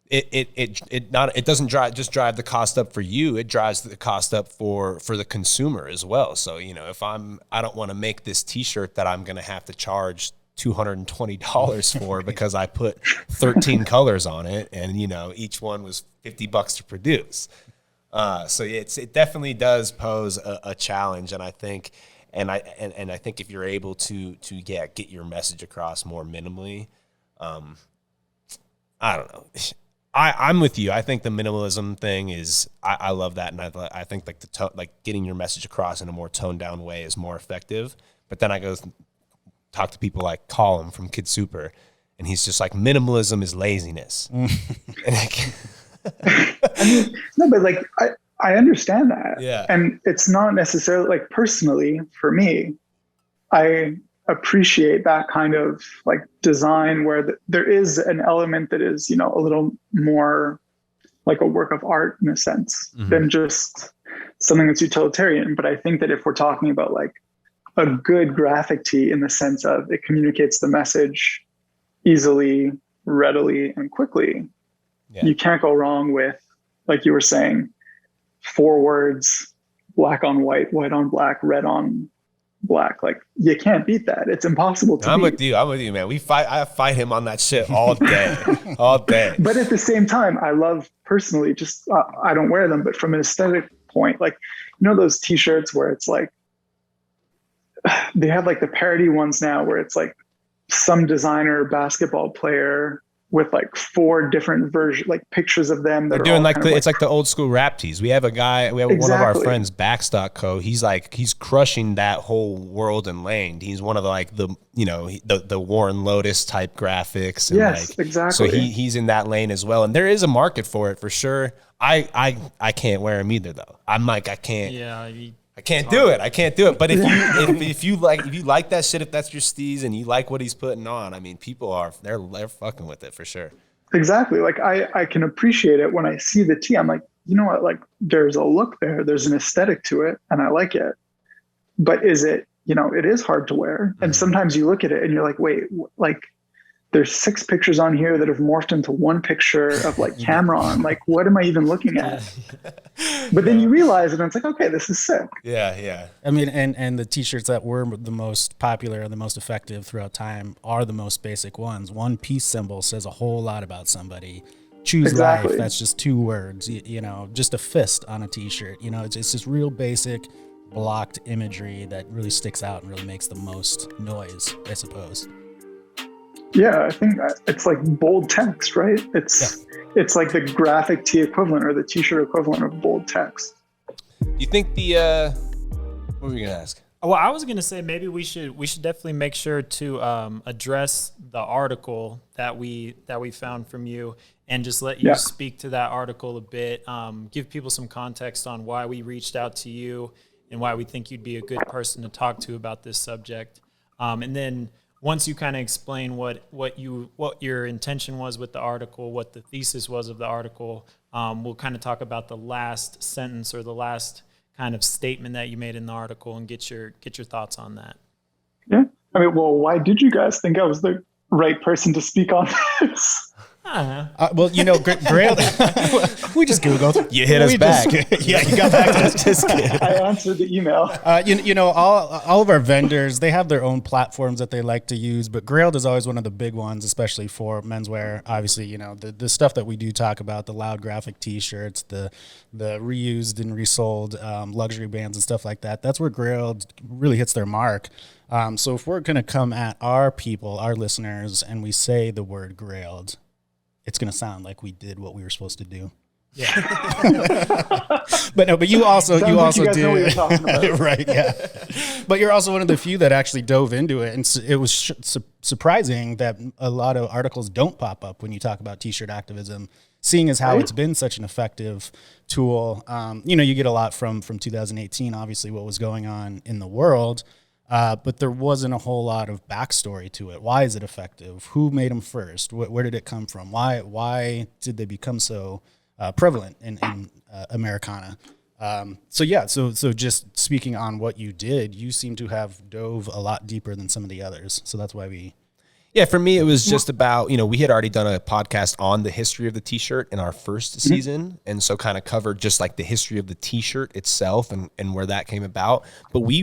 it doesn't drive the cost up for you. It drives the cost up for the consumer as well. So, if I don't want to make this t-shirt that I'm going to have to charge $220 for because I put 13 colors on it and, each one was $50 to produce. So it definitely does pose a challenge. And I think And I think if you're able to get your message across more minimally, I don't know. I'm with you. I think the minimalism thing is, I love that. And I think like getting your message across in a more toned down way is more effective. But then I go talk to people like Colin from Kid Super, and he's just like, minimalism is laziness. And I mean, no, but like, I understand that. Yeah. And it's not necessarily like, personally for me, I appreciate that kind of like design where there is an element that is, you know, a little more like a work of art in a sense than just something that's utilitarian. But I think that if we're talking about like a good graphic tee in the sense of it communicates the message easily, readily, and quickly, you can't go wrong with, like you were saying, 4 words, black on white, white on black, red on black. Like, you can't beat that. It's impossible to beat. I'm with you, man. I fight him on that shit all day. All day. But at the same time, I love personally, just I don't wear them, but from an aesthetic point, like, you know, those t-shirts where it's like, they have like the parody ones now where it's like some designer basketball player with like 4 different versions, like pictures of them. They're doing like it's like the old school rap tees. We have one of our friends, Backstock Co. He's crushing that whole world and lane. He's one of the Warren Lotus type graphics. And yes, exactly. So he's in that lane as well. And there is a market for it for sure. I can't wear them either though. I'm like, I can't. Yeah. I can't do it. I can't do it. But if you like that shit, if that's your steez and you like what he's putting on, I mean, people they're fucking with it for sure. Exactly. Like I can appreciate it when I see the tee. I'm like, you know what? Like, there's a look there. There's an aesthetic to it, and I like it. But is it? You know, it is hard to wear. And sometimes you look at it and you're like, wait, like, there's 6 pictures on here that have morphed into one picture of like Cameron. Like, what am I even looking at? But then you realize it and it's like, okay, this is sick. Yeah, yeah. I mean, and the t-shirts that were the most popular or the most effective throughout time are the most basic ones. One peace symbol says a whole lot about somebody. Choose life, that's just 2 words, you know, just a fist on a t-shirt. You know, it's just real basic blocked imagery that really sticks out and really makes the most noise, I suppose. Yeah, I think it's like bold text, right? It's like the graphic tee equivalent or the t-shirt equivalent of bold text. Do you think what were you gonna ask? Well, I was gonna say maybe we should definitely make sure to address the article that we found from you and just let you speak to that article a bit. Give people some context on why we reached out to you and why we think you'd be a good person to talk to about this subject, and then. Once you kind of explain what your intention was with the article, what the thesis was of the article, we'll kind of talk about the last sentence or the last kind of statement that you made in the article and get your thoughts on that. Yeah. I mean, well, why did you guys think I was the right person to speak on this? Well, you know, Grailed, we just Googled. You hit us back. Yeah, you got back to us. Just kidding. I answered the email. You know, all of our vendors, they have their own platforms that they like to use, but Grailed is always one of the big ones, especially for menswear. Obviously, you know, the stuff that we do talk about, the loud graphic t-shirts, the reused and resold luxury bands and stuff like that. That's where Grailed really hits their mark. So if we're going to come at our people, our listeners, and we say the word Grailed, it's going to sound like we did what we were supposed to do. Yeah. but you also you guys do know what you're talking about. Right, yeah. But you're also one of the few that actually dove into it, and it was surprising that a lot of articles don't pop up when you talk about t-shirt activism, seeing as how it's been such an effective tool. You know, you get a lot from 2018, obviously what was going on in the world. But there wasn't a whole lot of backstory to it. Why is it effective? Who made them first? Where did it come from? Why did they become so prevalent in Americana? So just speaking on what you did, you seem to have dove a lot deeper than some of the others. So that's why we... Yeah, for me, it was just about, you know, we had already done a podcast on the history of the t-shirt in our first season. And so kind of covered just like the history of the t-shirt itself and where that came about. But we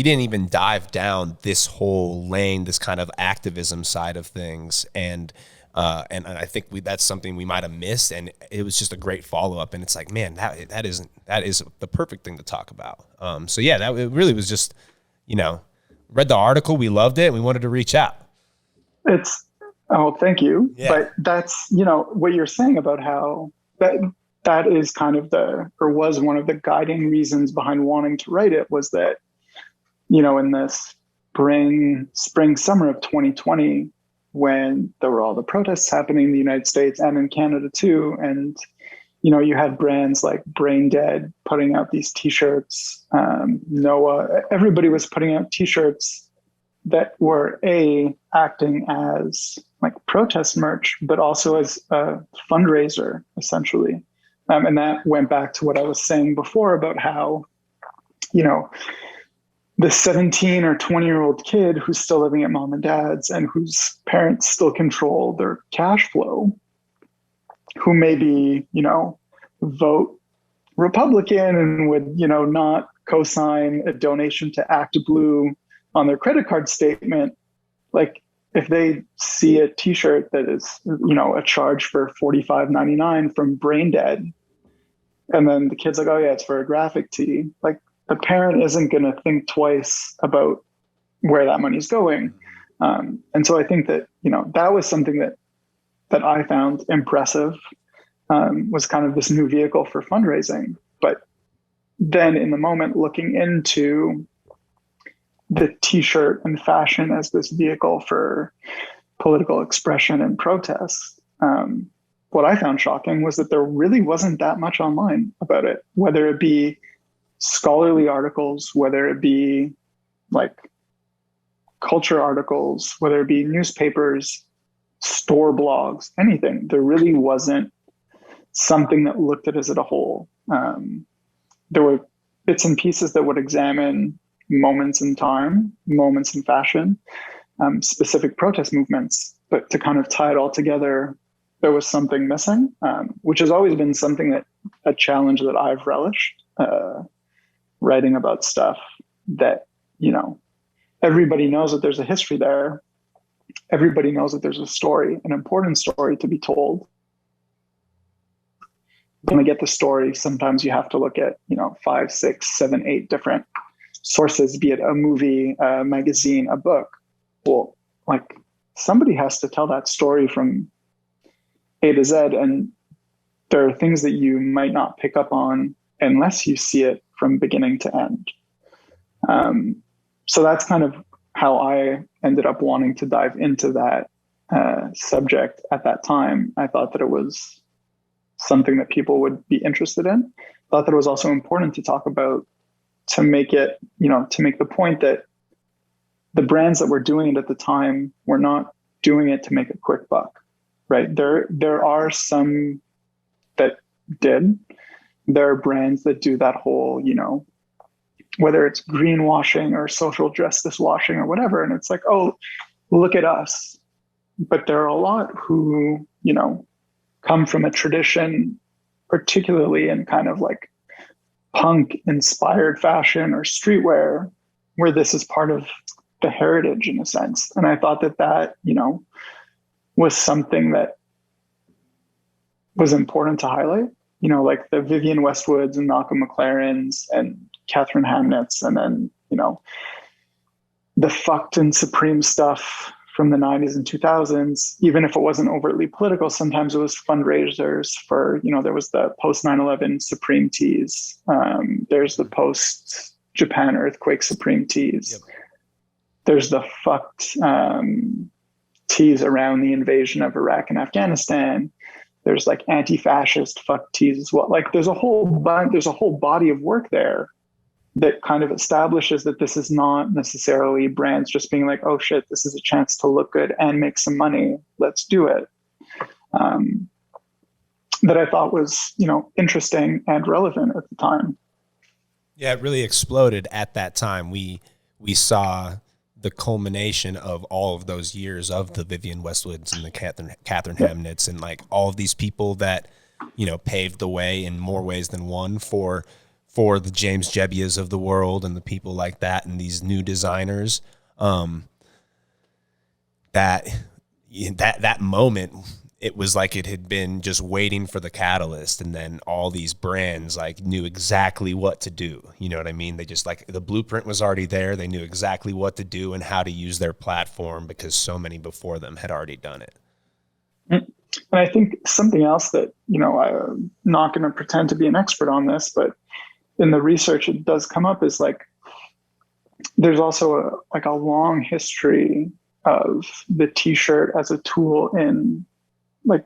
didn't even dive down this whole lane, this kind of activism side of things. And And I think that's something we might have missed, and it was just a great follow up. And it's like, man, that is the perfect thing to talk about. So yeah, it really was just, read the article, we loved it, and we wanted to reach out. Thank you. Yeah. But that's, what you're saying about how that is kind of was one of the guiding reasons behind wanting to write it, was that, in the spring, summer of 2020, when there were all the protests happening in the United States and in Canada too. And, you had brands like Brain Dead putting out these t-shirts, Noah, everybody was putting out t-shirts that were acting as like protest merch, but also as a fundraiser, essentially. And that went back to what I was saying before about how, the 17 or 20-year-old kid who's still living at mom and dad's and whose parents still control their cash flow, who maybe, vote Republican and would, not co-sign a donation to Act Blue on their credit card statement. Like, if they see a t-shirt that is, a charge for $45.99 from Brain Dead, and then the kid's like, oh yeah, it's for a graphic tee. Like, the parent isn't going to think twice about where that money's going. And so I think that, that was something that I found impressive, was kind of this new vehicle for fundraising. But then in the moment, looking into the t-shirt and fashion as this vehicle for political expression and protest, what I found shocking was that there really wasn't that much online about it, whether it be scholarly articles, whether it be like culture articles, whether it be newspapers, store blogs, anything. There really wasn't something that looked at it as a whole. There were bits and pieces that would examine moments in time, moments in fashion, specific protest movements, but to kind of tie it all together, there was something missing, which has always been a challenge that I've relished, writing about stuff that, everybody knows that there's a history there. Everybody knows that there's a story, an important story to be told. When I get the story, sometimes you have to look at, 5, 6, 7, 8 different sources, be it a movie, a magazine, a book. Well, like, somebody has to tell that story from A to Z, and there are things that you might not pick up on unless you see it from beginning to end. So that's kind of how I ended up wanting to dive into that subject at that time. I thought that it was something that people would be interested in. Thought that it was also important to talk about, to make it, to make the point that the brands that were doing it at the time were not doing it to make a quick buck, right? There are some that did. There are brands that do that whole, whether it's greenwashing or social justice washing or whatever. And it's like, oh, look at us. But there are a lot who, come from a tradition, particularly in kind of like punk inspired fashion or streetwear, where this is part of the heritage in a sense. And I thought that, was something that was important to highlight, like the Vivienne Westwoods and Malcolm McLarens and Catherine Hamnets, and then, the fucked and Supreme stuff from the 90s and 2000s, even if it wasn't overtly political, sometimes it was fundraisers for, there was the post 9/11 Supreme tees. There's the post Japan earthquake Supreme tees. Yep. There's the fucked tees around the invasion of Iraq and Afghanistan. There's like anti-fascist fuck tees as well. Like there's a whole body of work there that kind of establishes that this is not necessarily brands just being like, oh shit, this is a chance to look good and make some money. Let's do it. That I thought was, interesting and relevant at the time. Yeah, it really exploded at that time. We saw the culmination of all of those years of the Vivienne Westwoods and the Catherine Hamnets and like all of these people that, paved the way in more ways than one for the James Jebbias of the world and the people like that and these new designers that, that moment, it was like it had been just waiting for the catalyst, and then all these brands like knew exactly what to do. You know what I mean? They just like the blueprint was already there. They knew exactly what to do and how to use their platform because so many before them had already done it. And I think something else that, I'm not going to pretend to be an expert on this, but in the research it does come up is like there's also a long history of the t-shirt as a tool in like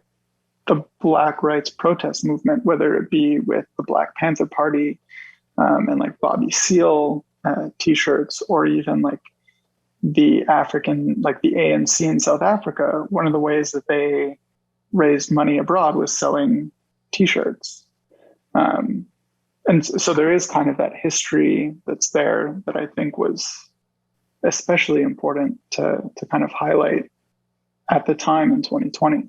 the Black rights protest movement, whether it be with the Black Panther Party and like Bobby Seale t-shirts, or even like the African, like the ANC in South Africa. One of the ways that they raised money abroad was selling t-shirts. And so there is kind of that history that's there that I think was especially important to kind of highlight at the time in 2020.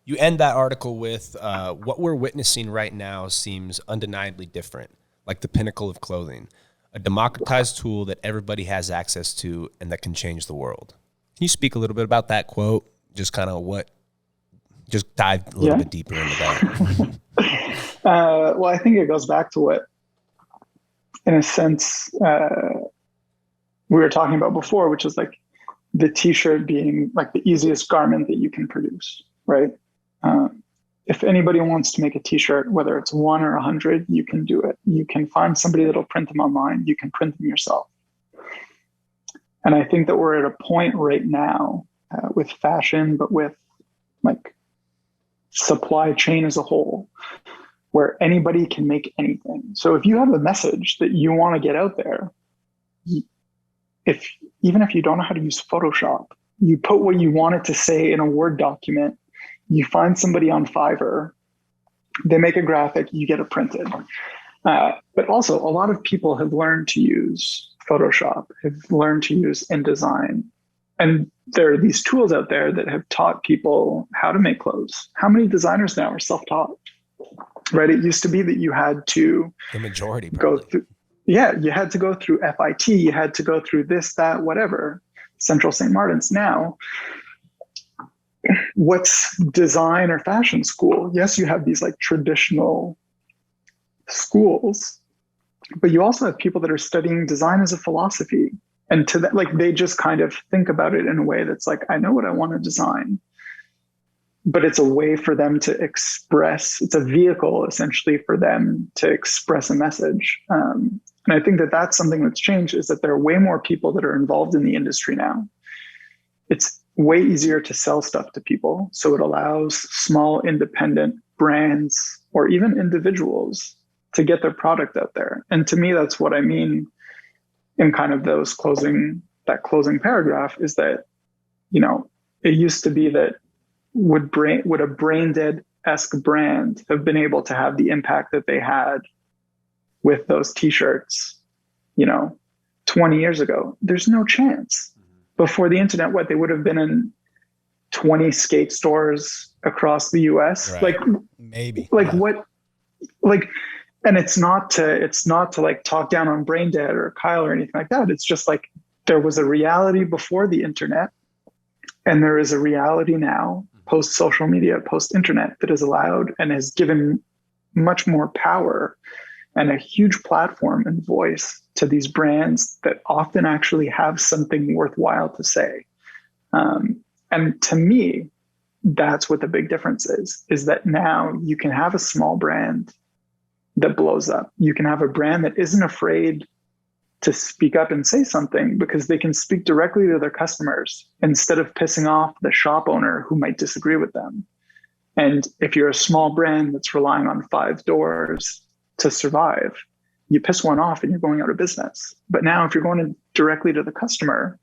You end that article with what we're witnessing right now seems undeniably different, like the pinnacle of clothing, a democratized tool that everybody has access to and that can change the world. Can you speak a little bit about that quote? Just kind of just dive a little bit deeper into that. Well, I think it goes back to what, in a sense, we were talking about before, which is like the t-shirt being like the easiest garment that you can produce, right? If anybody wants to make a t-shirt, whether it's 1 or 100, you can do it. You can find somebody that'll print them online. You can print them yourself. And I think that we're at a point right now with fashion, but with like supply chain as a whole, where anybody can make anything. So if you have a message that you want to get out there, even if you don't know how to use Photoshop, you put what you want it to say in a Word document, you find somebody on Fiverr, they make a graphic, you get it printed. But also a lot of people have learned to use Photoshop, have learned to use InDesign. And there are these tools out there that have taught people how to make clothes. How many designers now are self-taught? Right? It used to be that you had to the majority go through. Yeah, you had to go through FIT. You had to go through this, that, whatever. Central St. Martin's. Now, what's design or fashion school? Yes, you have these like traditional schools, but you also have people that are studying design as a philosophy. And to that, like they just kind of think about it in a way that's like, I know what I want to design, but it's a way for them to express, it's a vehicle essentially for them to express a message. And I think that that's something that's changed, is that there are way more people that are involved in the industry now. It's way easier to sell stuff to people. So it allows small independent brands or even individuals to get their product out there. And to me, that's what I mean in kind of that closing paragraph, is that, it used to be that would a brain dead-esque brand have been able to have the impact that they had with those t-shirts, 20 years ago? There's no chance. Before the internet, they would have been in 20 skate stores across the US. Right. Like maybe. Like yeah. What? Like, and it's not to like talk down on Brain Dead or Kyle or anything like that. It's just like there was a reality before the internet, and there is a reality now, post social media, post internet, that is allowed and has given much more power and a huge platform and voice to these brands that often actually have something worthwhile to say. And to me, that's what the big difference is that now you can have a small brand that blows up. You can have a brand that isn't afraid to speak up and say something because they can speak directly to their customers instead of pissing off the shop owner who might disagree with them. And if you're a small brand that's relying on 5 doors to survive, you piss one off and you're going out of business. But now if you're going directly to the customer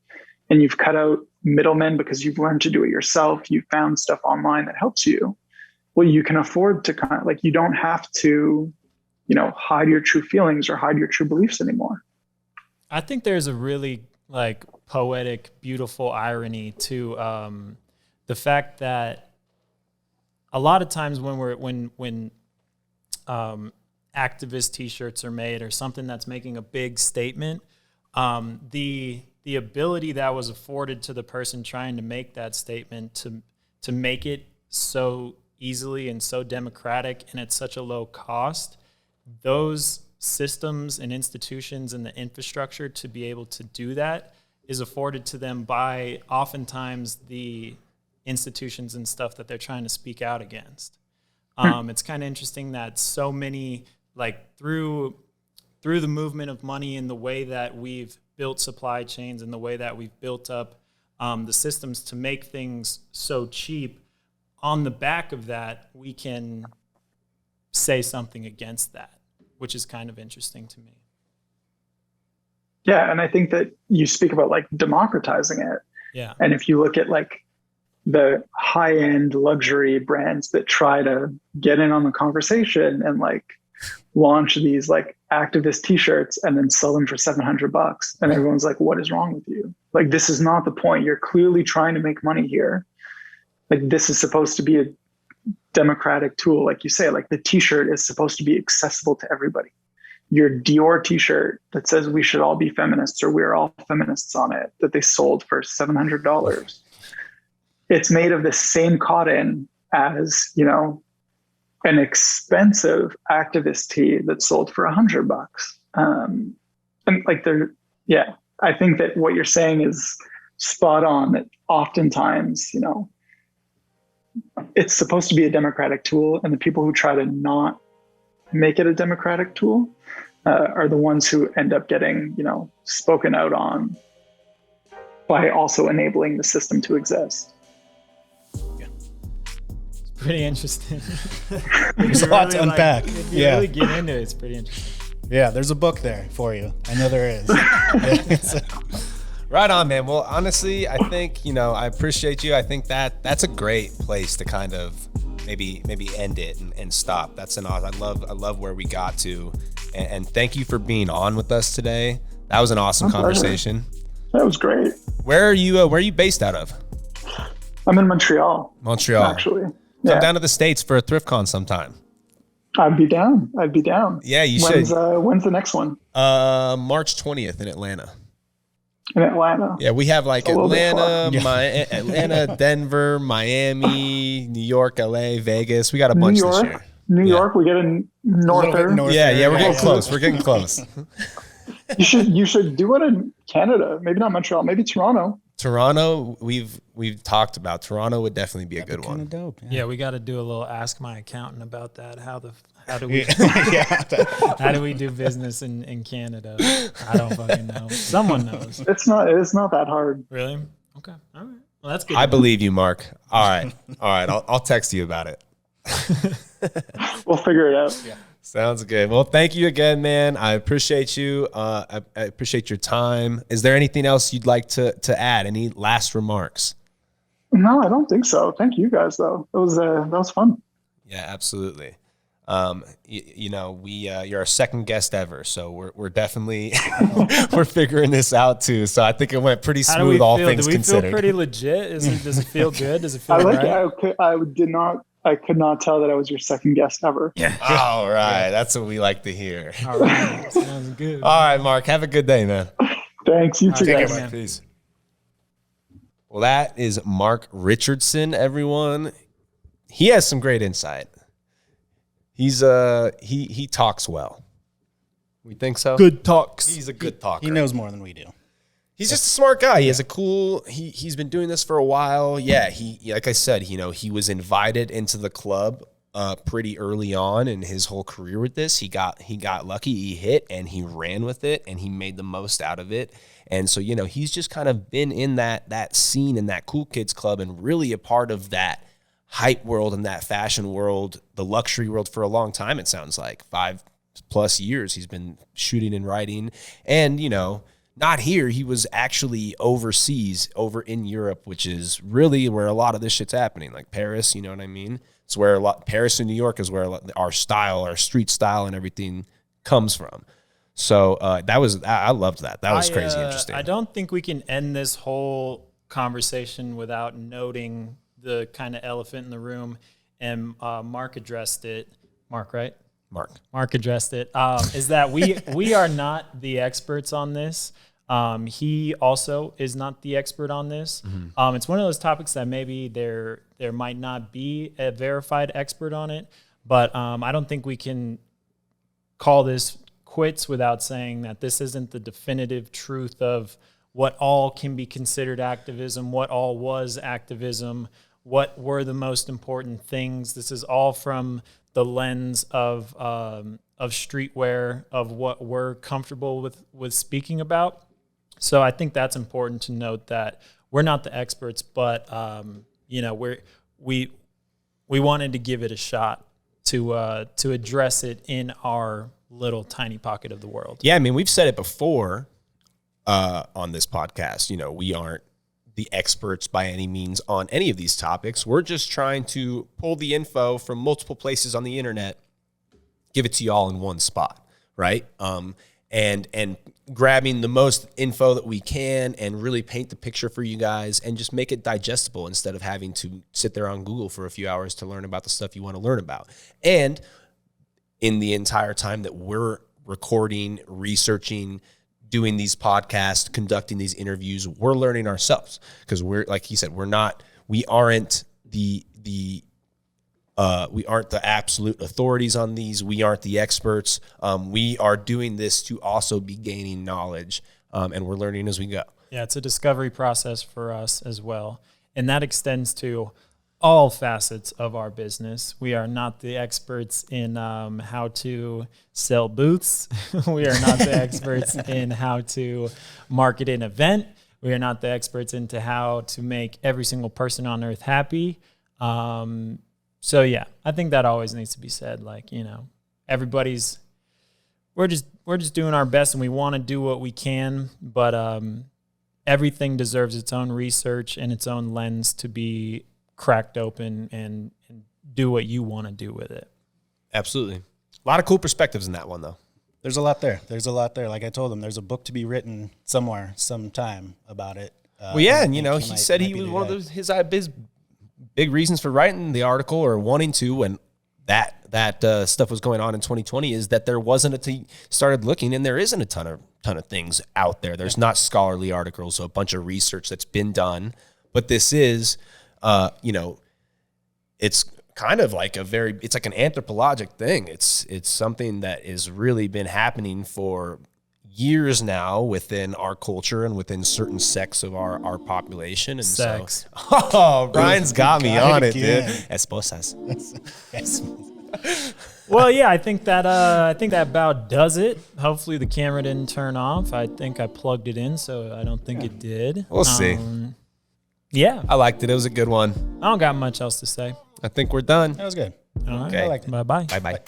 and you've cut out middlemen because you've learned to do it yourself, you found stuff online that helps you, well, you can afford to kind of like, you don't have to, hide your true feelings or hide your true beliefs anymore. I think there's a really like poetic, beautiful irony to the fact that a lot of times when activist t-shirts are made or something that's making a big statement, the the ability that was afforded to the person trying to make that statement to make it so easily and so democratic and at such a low cost, those systems and institutions and the infrastructure to be able to do that is afforded to them by oftentimes the institutions and stuff that they're trying to speak out against. It's kind of interesting that so many, like through the movement of money and the way that we've built supply chains and the way that we've built up the systems to make things so cheap, on the back of that, we can say something against that, which is kind of interesting to me. Yeah, and I think that you speak about like democratizing it. Yeah. And if you look at like the high-end luxury brands that try to get in on the conversation and like launch these like activist t-shirts and then sell them for $700, and everyone's like, what is wrong with you? Like, this is not the point. You're clearly trying to make money here. Like, this is supposed to be a democratic tool. Like you say, like the t-shirt is supposed to be accessible to everybody. Your Dior t-shirt that says we should all be feminists or we're all feminists on it, that they sold for $700. It's made of the same cotton as, you know, an expensive activist tee that sold for $100. And like I think that what you're saying is spot on, that oftentimes, you know, it's supposed to be a democratic tool, and the people who try to not make it a democratic tool are the ones who end up getting, you know, spoken out on by also enabling the system to exist. It's pretty interesting. There's a lot to unpack. If you really get into it, it's pretty interesting. Yeah, there's a book there for you. I know there is. Right on, man. Well, honestly, I think, you know, I appreciate you. I think that's a great place to kind of maybe end it and stop. That's an awesome. I love where we got to, and thank you for being on with us today. That was an awesome conversation. That was great. Where are you based out of? I'm in Montreal. Actually. Come down to the States for a ThriftCon sometime. I'd be down. Yeah, you should. When's the next one? March 20th in Atlanta. In Atlanta. Yeah, we have like Atlanta, Denver, Miami, New York, LA, Vegas. We got a bunch this year. New York, we get a norther. Yeah, we're getting close. We're getting close. You should do it in Canada. Maybe not Montreal. Maybe Toronto. Toronto, we've talked about. Toronto would definitely be a good one. Dope, yeah, we got to do a little ask my accountant about that. How do we how do we do business in Canada? I don't fucking know. Someone knows. It's not that hard. Really? Okay. All right. Well, that's good. I believe you, Mark. All right. I'll text you about it. We'll figure it out. Yeah. Sounds good. Well, thank you again, man. I appreciate you. I appreciate your time. Is there anything else you'd like to add? Any last remarks? No, I don't think so. Thank you guys, though. That was fun. Yeah, absolutely. You're our second guest ever, so we're definitely we're figuring this out too. So I think it went pretty smooth, all things considered. Do we feel pretty legit? Does it feel good? Does it feel right? I could not tell that I was your second guest ever. Yeah. All right. That's what we like to hear. All right. Sounds good. All right, Mark. Have a good day, man. Thanks. You too, guys. Care, peace. Well, that is Mark Richardson, everyone. He has some great insight. He's he talks well. We think so? Good talks. He's a good talker. He knows more than we do. He's just a smart guy. He has a cool. He's been doing this for a while. Yeah, like I said, he was invited into the club pretty early on in his whole career with this. He got lucky. He hit and he ran with it and he made the most out of it. And so he's just kind of been in that scene in that cool kids club and really a part of that hype world and that fashion world, the luxury world for a long time. It sounds like 5+ years he's been shooting and writing, and not here. He was actually overseas, over in Europe, which is really where a lot of this shit's happening. Like Paris, you know what I mean? It's where Paris and New York is where our style, our street style and everything comes from. So I loved that. That was crazy interesting. I don't think we can end this whole conversation without noting the kind of elephant in the room. And Mark addressed it. Mark, right? Mark addressed it. Is that we are not the experts on this. He also is not the expert on this. It's one of those topics that maybe there might not be a verified expert on it, but I don't think we can call this quits without saying that this isn't the definitive truth of what all can be considered activism, what all was activism, what were the most important things. This is all from the lens of streetwear, of what we're comfortable with speaking about. So I think that's important to note, that we're not the experts, but we wanted to give it a shot to address it in our little tiny pocket of the world. Yeah, I mean, we've said it before on this podcast. We aren't the experts by any means on any of these topics. We're just trying to pull the info from multiple places on the internet, give it to you all in one spot, right? And grabbing the most info that we can and really paint the picture for you guys and just make it digestible instead of having to sit there on Google for a few hours to learn about the stuff you want to learn about. And in the entire time that we're recording, researching, doing these podcasts, conducting these interviews, we're learning ourselves, because we're, like he said, we aren't the absolute authorities on these. We aren't the experts. We are doing this to also be gaining knowledge, and we're learning as we go. Yeah, it's a discovery process for us as well, and that extends to all facets of our business. We are not the experts in how to sell booths. We are not the experts in how to market an event. We are not the experts into how to make every single person on earth happy. So yeah, I think that always needs to be said. Like, we're just doing our best, and we want to do what we can, but everything deserves its own research and its own lens to be cracked open and do what you want to do with it. Absolutely. A lot of cool perspectives in that one, though. There's a lot there. Like I told him, there's a book to be written somewhere, sometime about it. Well, yeah, and he said he was one of those his big reasons for writing the article or wanting to, when that stuff was going on in 2020, is that there wasn't started looking, and there isn't a ton of things out there. There's not scholarly articles, so a bunch of research that's been done, but this is. It's kind of like it's like an anthropologic thing. It's something that has really been happening for years now within our culture and within certain sects of our population. And Sex. Ryan's got me on it, dude. Esposas. Well, yeah, I think that about does it. Hopefully the camera didn't turn off. I think I plugged it in, so I don't think it did. We'll see. Yeah. I liked it. It was a good one. I don't got much else to say. I think we're done. That was good. All right. Okay. I liked it. Bye-bye. Bye-bye.